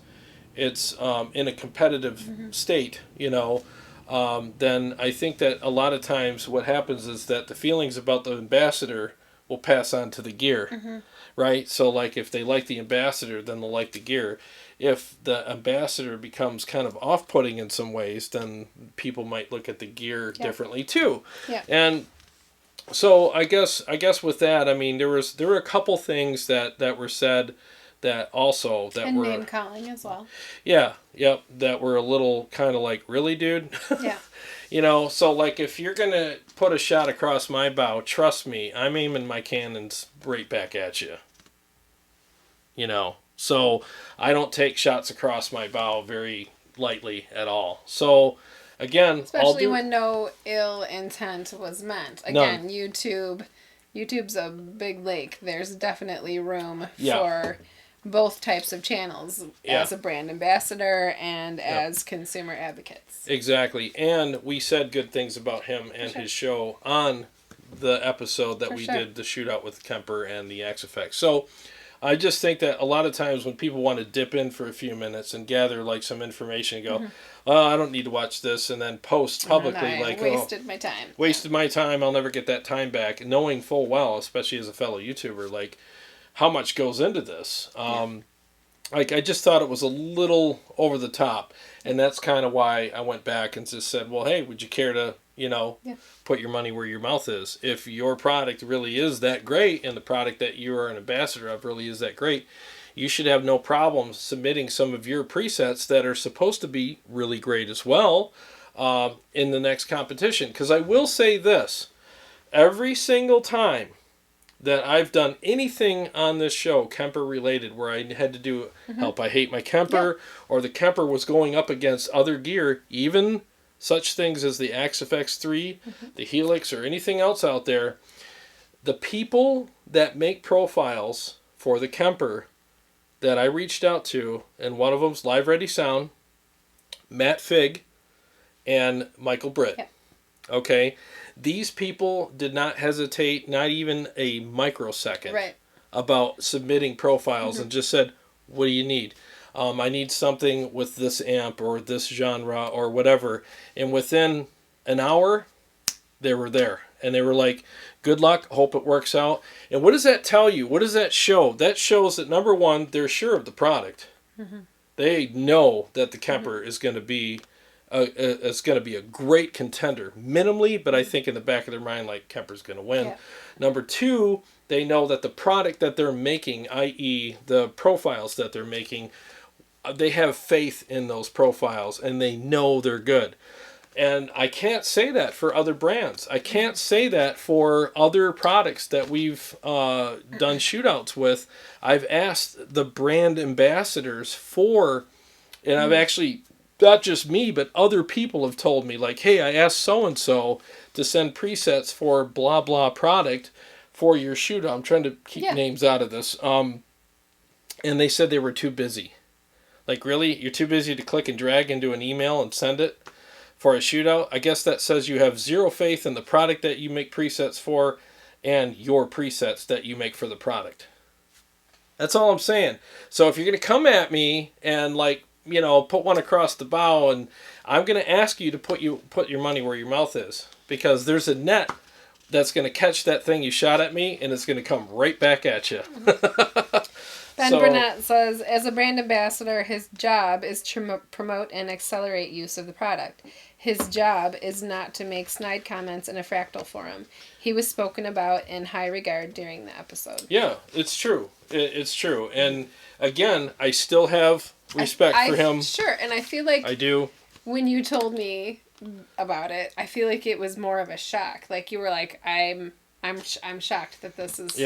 in a competitive state, then I think that a lot of times what happens is that the feelings about the ambassador will pass on to the gear, right? So if they like the ambassador, then they'll like the gear. If the ambassador becomes kind of off-putting in some ways, then people might look at the gear differently too. Yeah. And so I guess with that, there were a couple things that were said that also that and were name calling as well. Yeah, yep, that were a little kind of really, dude. Yeah. So if you're gonna put a shot across my bow, trust me, I'm aiming my cannons right back at you. So I don't take shots across my bow very lightly at all. So again, especially when no ill intent was meant. Again, YouTube's a big lake. There's definitely room for both types of channels as a brand ambassador and as consumer advocates. Exactly. And we said good things about him and his show on the episode that we did, the shootout with Kemper and the Axe-Fx. So I just think that a lot of times when people want to dip in for a few minutes and gather some information and go, oh, I don't need to watch this, and then post publicly wasted my time. Wasted my time, I'll never get that time back, knowing full well, especially as a fellow YouTuber, how much goes into this. I just thought it was a little over the top, and that's kind of why I went back and just said, well, hey, would you care to put your money where your mouth is. If your product really is that great and the product that you are an ambassador of really is that great, you should have no problem submitting some of your presets that are supposed to be really great as well in the next competition. Because I will say this, every single time that I've done anything on this show Kemper related where I had to do Help I Hate My Kemper, or the Kemper was going up against other gear, even such things as the Axe FX3, the Helix, or anything else out there, the people that make profiles for the Kemper that I reached out to, and one of them's Live Ready Sound, Matt Figg, and Michael Britt. Yep. Okay? These people did not hesitate, not even a microsecond, about submitting profiles and just said, what do you need? I need something with this amp or this genre or whatever. And within an hour, they were there. And they were like, good luck, hope it works out. And what does that tell you? What does that show? That shows that, number one, they're sure of the product. They know that the Kemper is going to be a great contender, minimally, but I think in the back of their mind, like, Kemper's going to win. Yeah. Number two, they know that the product that they're making, i.e. the profiles that they're making, they have faith in those profiles, and they know they're good. And I can't say that for other brands. I can't say that for other products that we've done shootouts with. I've asked the brand ambassadors for, and I've actually, not just me, but other people have told me, like, hey, I asked so-and-so to send presets for blah, blah product for your shootout. I'm trying to keep names out of this. And they said they were too busy. Like, really? You're too busy to click and drag into an email and send it for a shootout? I guess that says you have zero faith in the product that you make presets for and your presets that you make for the product. That's all I'm saying. So if you're going to come at me and, like, put one across the bow, and I'm going to ask you to put your money where your mouth is, because there's a net that's going to catch that thing you shot at me, and it's going to come right back at you. Ben Burnett says, as a brand ambassador, his job is to promote and accelerate use of the product. His job is not to make snide comments in a fractal forum. He was spoken about in high regard during the episode. Yeah, it's true. It's true. And again, I still have respect for him. Sure, and I feel like I do. When you told me about it, I feel like it was more of a shock. Like, you were like, I'm shocked that this is...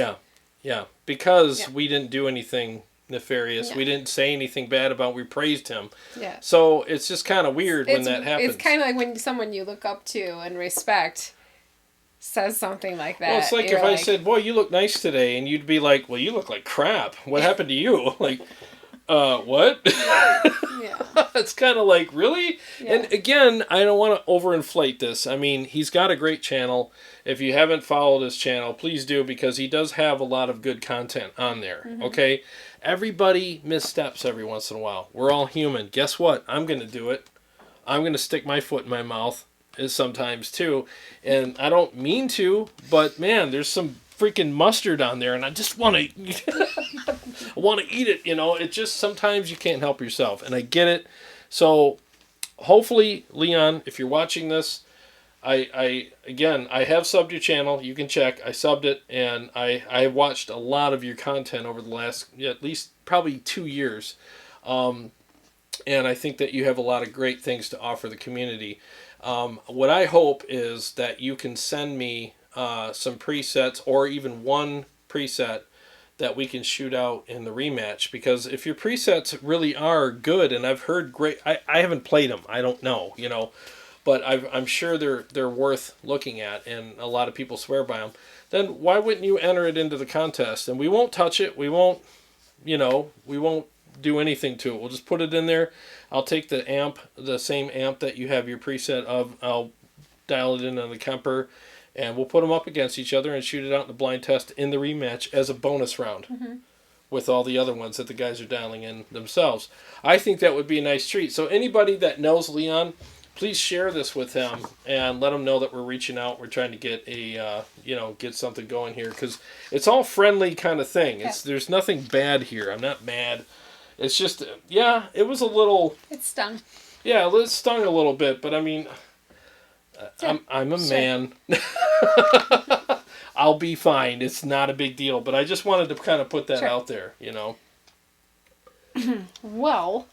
Yeah, because we didn't do anything nefarious. No. We didn't say anything bad about. We praised him. Yeah. So it's just kind of weird when that happens. It's kind of like when someone you look up to and respect says something like that. Well, it's like if I said, boy, you look nice today, and you'd be like, well, you look like crap. What happened to you? Like, what? Yeah. It's kind of like, really? Yeah. And again, I don't want to overinflate this. I mean, he's got a great channel. If you haven't followed his channel, please do, because he does have a lot of good content on there, okay? Everybody missteps every once in a while. We're all human. Guess what? I'm going to do it. I'm going to stick my foot in my mouth sometimes, too. And I don't mean to, but, man, there's some freaking mustard on there, and I just want to eat it, It just, sometimes you can't help yourself, and I get it. So, hopefully, Leon, if you're watching this, I have subbed your channel. You can check. I subbed it, and I have watched a lot of your content over the last, at least probably 2 years. And I think that you have a lot of great things to offer the community. What I hope is that you can send me some presets, or even one preset that we can shoot out in the rematch, because if your presets really are good, and I've heard great, I haven't played them, I don't know, but I'm sure they're worth looking at, and a lot of people swear by them, then why wouldn't you enter it into the contest? And we won't touch it, we won't do anything to it, we'll just put it in there. I'll take the same amp that you have your preset of, I'll dial it in on the Kemper, and we'll put them up against each other and shoot it out in the blind test in the rematch as a bonus round with all the other ones that the guys are dialing in themselves. I think that would be a nice treat. So anybody that knows Leon, please share this with him and let him know that we're reaching out. We're trying to get get something going here, because it's all friendly kind of thing. There's nothing bad here. I'm not mad. It's just, it was a little... It stung. Yeah, it stung a little bit, but I mean... I'm a man. I'll be fine. It's not a big deal. But I just wanted to kind of put that out there, you know. Well,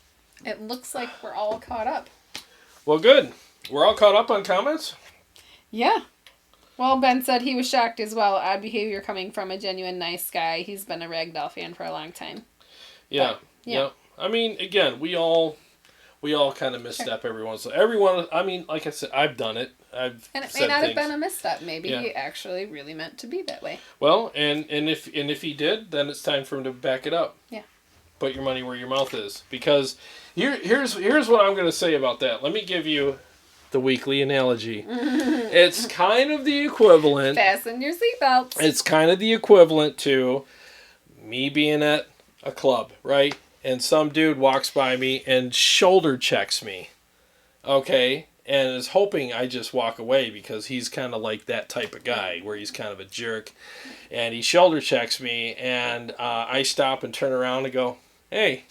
it looks like we're all caught up. Well, good. We're all caught up on comments? Yeah. Well, Ben said he was shocked as well. Odd behavior coming from a genuine nice guy. He's been a Ragdoll fan for a long time. Yeah. But, yeah. I mean, again, we all kind of misstep every once in a while. Everyone, I mean, like I said, I've done it. And it may not have been a misstep. Maybe he actually really meant to be that way. Well, and if he did, then it's time for him to back it up. Yeah. Put your money where your mouth is. Because here's what I'm going to say about that. Let me give you the weekly analogy. It's kind of the equivalent. Fasten your seatbelts. It's kind of the equivalent to me being at a club, right? And some dude walks by me and shoulder checks me. Okay? And is hoping I just walk away because he's kind of like that type of guy where he's kind of a jerk. And he shoulder checks me and I stop and turn around and go, hey,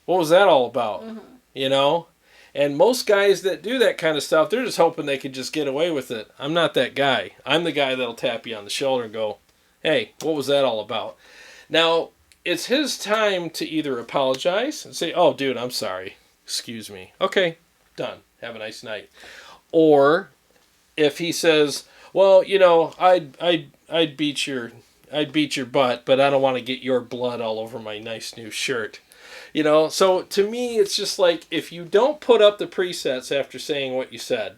what was that all about? Mm-hmm. You know? And most guys that do that kind of stuff, they're just hoping they could just get away with it. I'm not that guy. I'm the guy that'll tap you on the shoulder and go, hey, what was that all about? Now, it's his time to either apologize and say, oh, dude, I'm sorry. Excuse me. Okay, done. Have a nice night. Or if he says, well, you know, I'd beat your butt, but I don't want to get your blood all over my nice new shirt. You know, so to me, it's just like, if you don't put up the presets after saying what you said,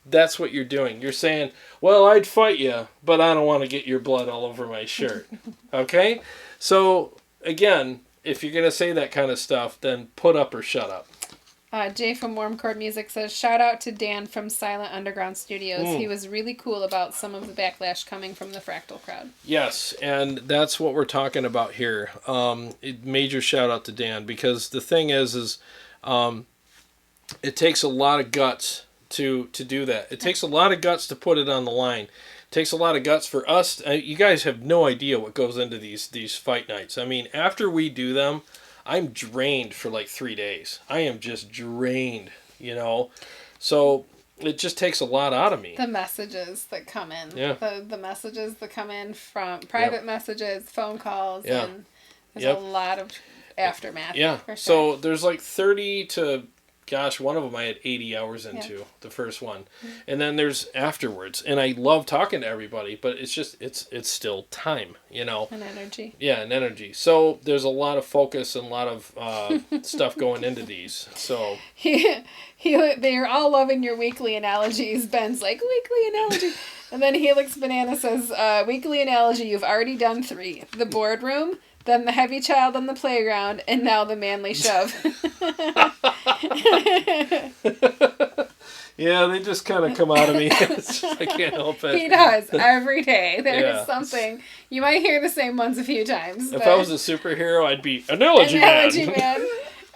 that's what you're doing. You're saying, well, I'd fight you, but I don't want to get your blood all over my shirt. Okay? So, again, if you're going to say that kind of stuff, then put up or shut up. Jay from Warm Chord Music says, shout out to Dan from Silent Underground Studios. He was really cool about some of the backlash coming from the Fractal crowd. Yes, and that's what we're talking about here. Major shout out to Dan, because the thing is it takes a lot of guts to do that. It takes a lot of guts to put it on the line. It takes a lot of guts for us. You guys have no idea what goes into these fight nights. I mean, after we do them, I'm drained for like 3 days. I am just drained, you know. So it just takes a lot out of me. The messages that come in. Yeah. The messages that come in from private messages, phone calls, and there's a lot of aftermath. Yeah. For sure. So there's like 30 to, gosh, one of them I had 80 hours into, the first one. Mm-hmm. And then there's afterwards. And I love talking to everybody, but it's just, it's still time, you know. And energy. Yeah, and energy. So there's a lot of focus and a lot of stuff going into these. So they're all loving your weekly analogies. Ben's like, weekly analogy. And then Helix Banana says, weekly analogy, you've already done 3. The boardroom, then the heavy child on the playground, and now the manly shove. Yeah, they just kind of come out of me. I can't help it. He does every day. There's something. You might hear the same ones a few times. If I was a superhero, I'd be Analogy Man.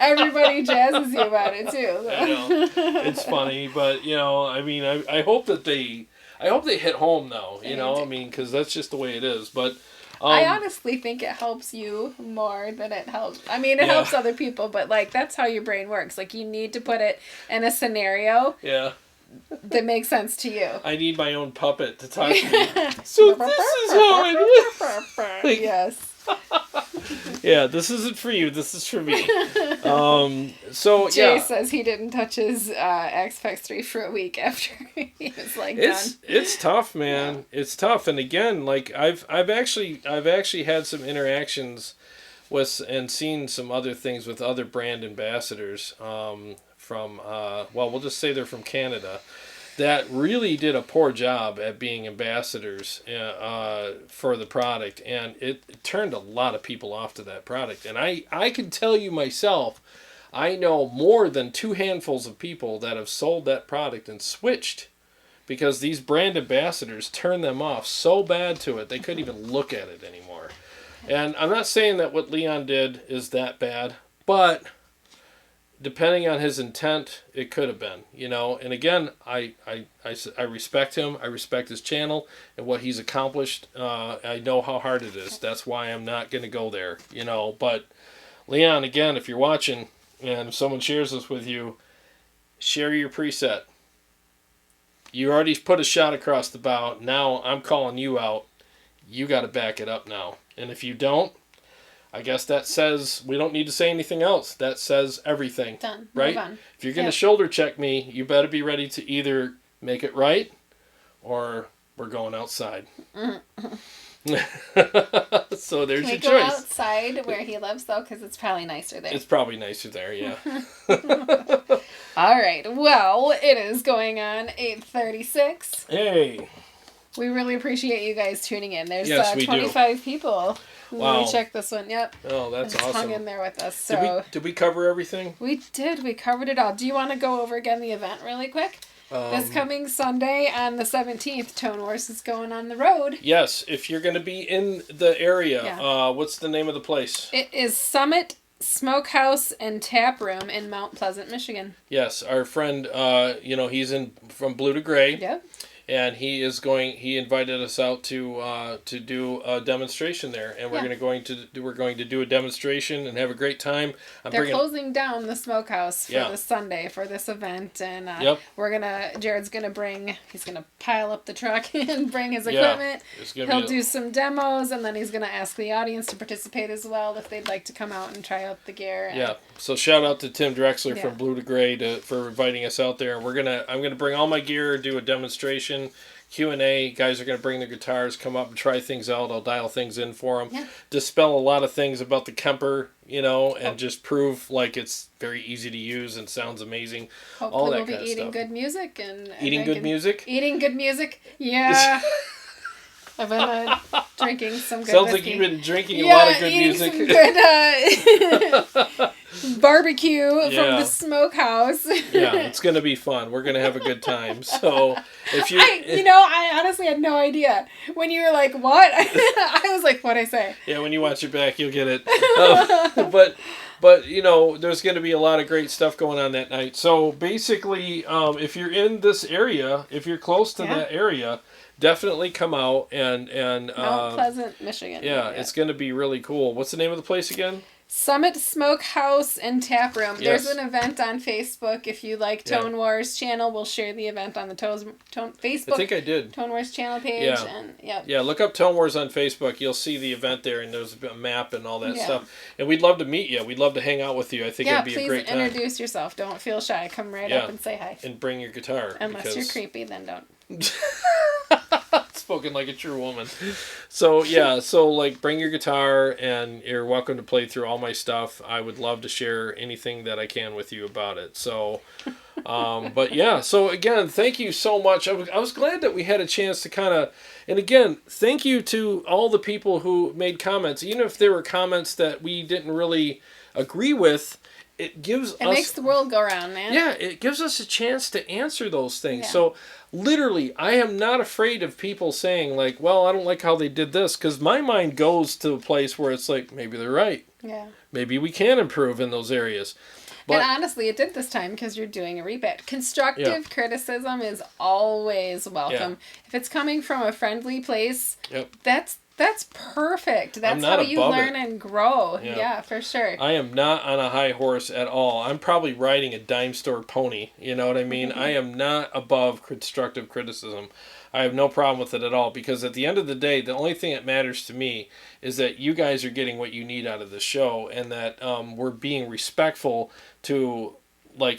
Everybody jazzes you about it too. So. I know. It's funny, but you know, I mean, I hope that they hit home though. You know, I mean, because that's just the way it is. But I honestly think it helps you more than it helps. I mean, it helps other people, but like that's how your brain works. Like you need to put it in a scenario. Yeah. That makes sense to you. I need my own puppet to talk to me. So this is how it is. Yes. Yeah, this isn't for you. This is for me. So Jay says he didn't touch his X-Pax 3 for a week after he was like done. It's tough, man. Yeah. It's tough, and again, like I've actually had some interactions with and seen some other things with other brand ambassadors from we'll just say they're from Canada, that really did a poor job at being ambassadors for the product, and it turned a lot of people off to that product. And I can tell you myself, I know more than 2 handfuls of people that have sold that product and switched because these brand ambassadors turned them off so bad to it they couldn't even look at it anymore. And I'm not saying that what Leon did is that bad, but depending on his intent, it could have been, you know. And again, I respect him. I respect his channel and what he's accomplished. I know how hard it is. That's why I'm not going to go there, you know. But Leon, again, if you're watching and if someone shares this with you, share your preset. You already put a shot across the bow. Now I'm calling you out. You got to back it up now. And if you don't, I guess that says we don't need to say anything else. That says everything. Done. Right? Move on. If you're going to shoulder check me, you better be ready to either make it right or we're going outside. So there's your choice. Can we go outside where he lives, though? Because it's probably nicer there. It's probably nicer there, yeah. All right. Well, it is going on 8:36. Hey. We really appreciate you guys tuning in. There's 25 people. Wow. Let me check this one. Yep. Oh, that's awesome. Hung in there with us. So did we cover everything? We did. We covered it all. Do you want to go over again the event really quick? This coming Sunday on the 17th, Tone Wars is going on the road. Yes, if you're going to be in the area, what's the name of the place? It is Summit Smokehouse and Tap Room in Mount Pleasant, Michigan. Yes, our friend, he's from Blue to Gray. Yep. And he invited us out to do a demonstration there, and we're going to do a demonstration and have a great time. They're closing down the smokehouse for this Sunday for this event, and Jarrod's he's gonna pile up the truck and bring his equipment. He'll do some demos, and then he's gonna ask the audience to participate as well if they'd like to come out and try out the gear. So shout out to Tim Drexler from Blue to Gray for inviting us out there. I'm gonna bring all my gear, do a demonstration. Q&A. Guys are going to bring their guitars, come up and try things out. I'll dial things in for them. Dispel a lot of things about the Kemper, and just prove like it's very easy to use and sounds amazing. Hopefully all that we'll be eating good music and eating good music. Eating good music. Yeah. I've been drinking some good Sounds like you've been drinking a lot of good music. Some good barbecue from the smokehouse. It's going to be fun. We're going to have a good time. So if you... I honestly had no idea. When you were like, what? I was like, what'd I say? Yeah, when you watch it back, you'll get it. But there's going to be a lot of great stuff going on that night. So basically, if you're in this area, if you're close to that area... Definitely come out and Mount Pleasant, Michigan. Yeah, it's going to be really cool. What's the name of the place again? Summit Smokehouse and Tap Room. Yes. There's an event on Facebook. If you like Tone Wars channel, we'll share the event on the Facebook. I think I did. Tone Wars channel page. Yeah, look up Tone Wars on Facebook. You'll see the event there, and there's a map and all that stuff. And we'd love to meet you. We'd love to hang out with you. I think it'd be a great time. Please introduce yourself. Don't feel shy. Come right up and say hi. And bring your guitar. Unless you're creepy, then don't. Spoken like a true woman. So bring your guitar and you're welcome to play through all my stuff. I would love to share anything that I can with you about it. So so again, thank you so much. I was glad that we had a chance to and again, thank you to all the people who made comments, even if there were comments that we didn't really agree with. It makes the world go round, man. Yeah, it gives us a chance to answer those things. Yeah. So, literally, I am not afraid of people saying, like, well, I don't like how they did this, because my mind goes to a place where it's like, maybe they're right. Yeah. Maybe we can improve in those areas. But, and honestly, it did this time because you're doing a rebate. Constructive criticism is always welcome. Yeah. If it's coming from a friendly place, that's perfect. That's how you learn and grow. Yeah, for sure. I am not on a high horse at all. I'm probably riding a dime store pony. You know what I mean? I am not above constructive criticism. I have no problem with it at all, because at the end of the day, the only thing that matters to me is that you guys are getting what you need out of the show, and that we're being respectful to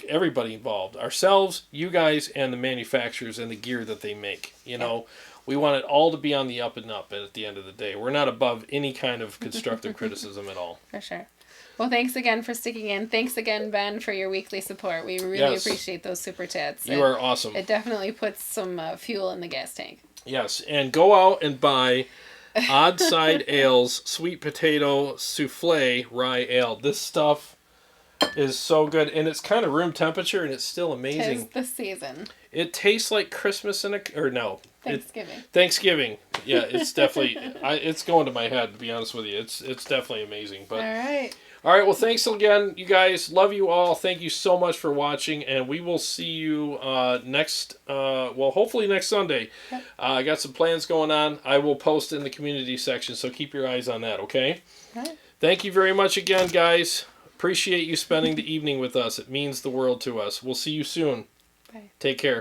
everybody involved. Ourselves, you guys, and the manufacturers and the gear that they make. You know, we want it all to be on the up and up at the end of the day. We're not above any kind of constructive criticism at all. For sure. Well, thanks again for sticking in. Thanks again, Ben, for your weekly support. We really appreciate those super chats. You are awesome. It definitely puts some fuel in the gas tank. Yes, and go out and buy Odd Side Ale's Sweet Potato Souffle Rye Ale. This stuff is so good, and it's kind of room temperature, and it's still amazing. 'Tis the season. It tastes like Christmas Thanksgiving. Thanksgiving. Yeah, it's definitely it's going to my head, to be honest with you. It's definitely amazing. But all right, well, thanks again, you guys. Love you all. Thank you so much for watching, and we will see you hopefully next Sunday. Yep. I got some plans going on. I will post in the community section, so keep your eyes on that, okay? All right. Thank you very much again, guys. Appreciate you spending the evening with us. It means the world to us. We'll see you soon. Bye. Take care.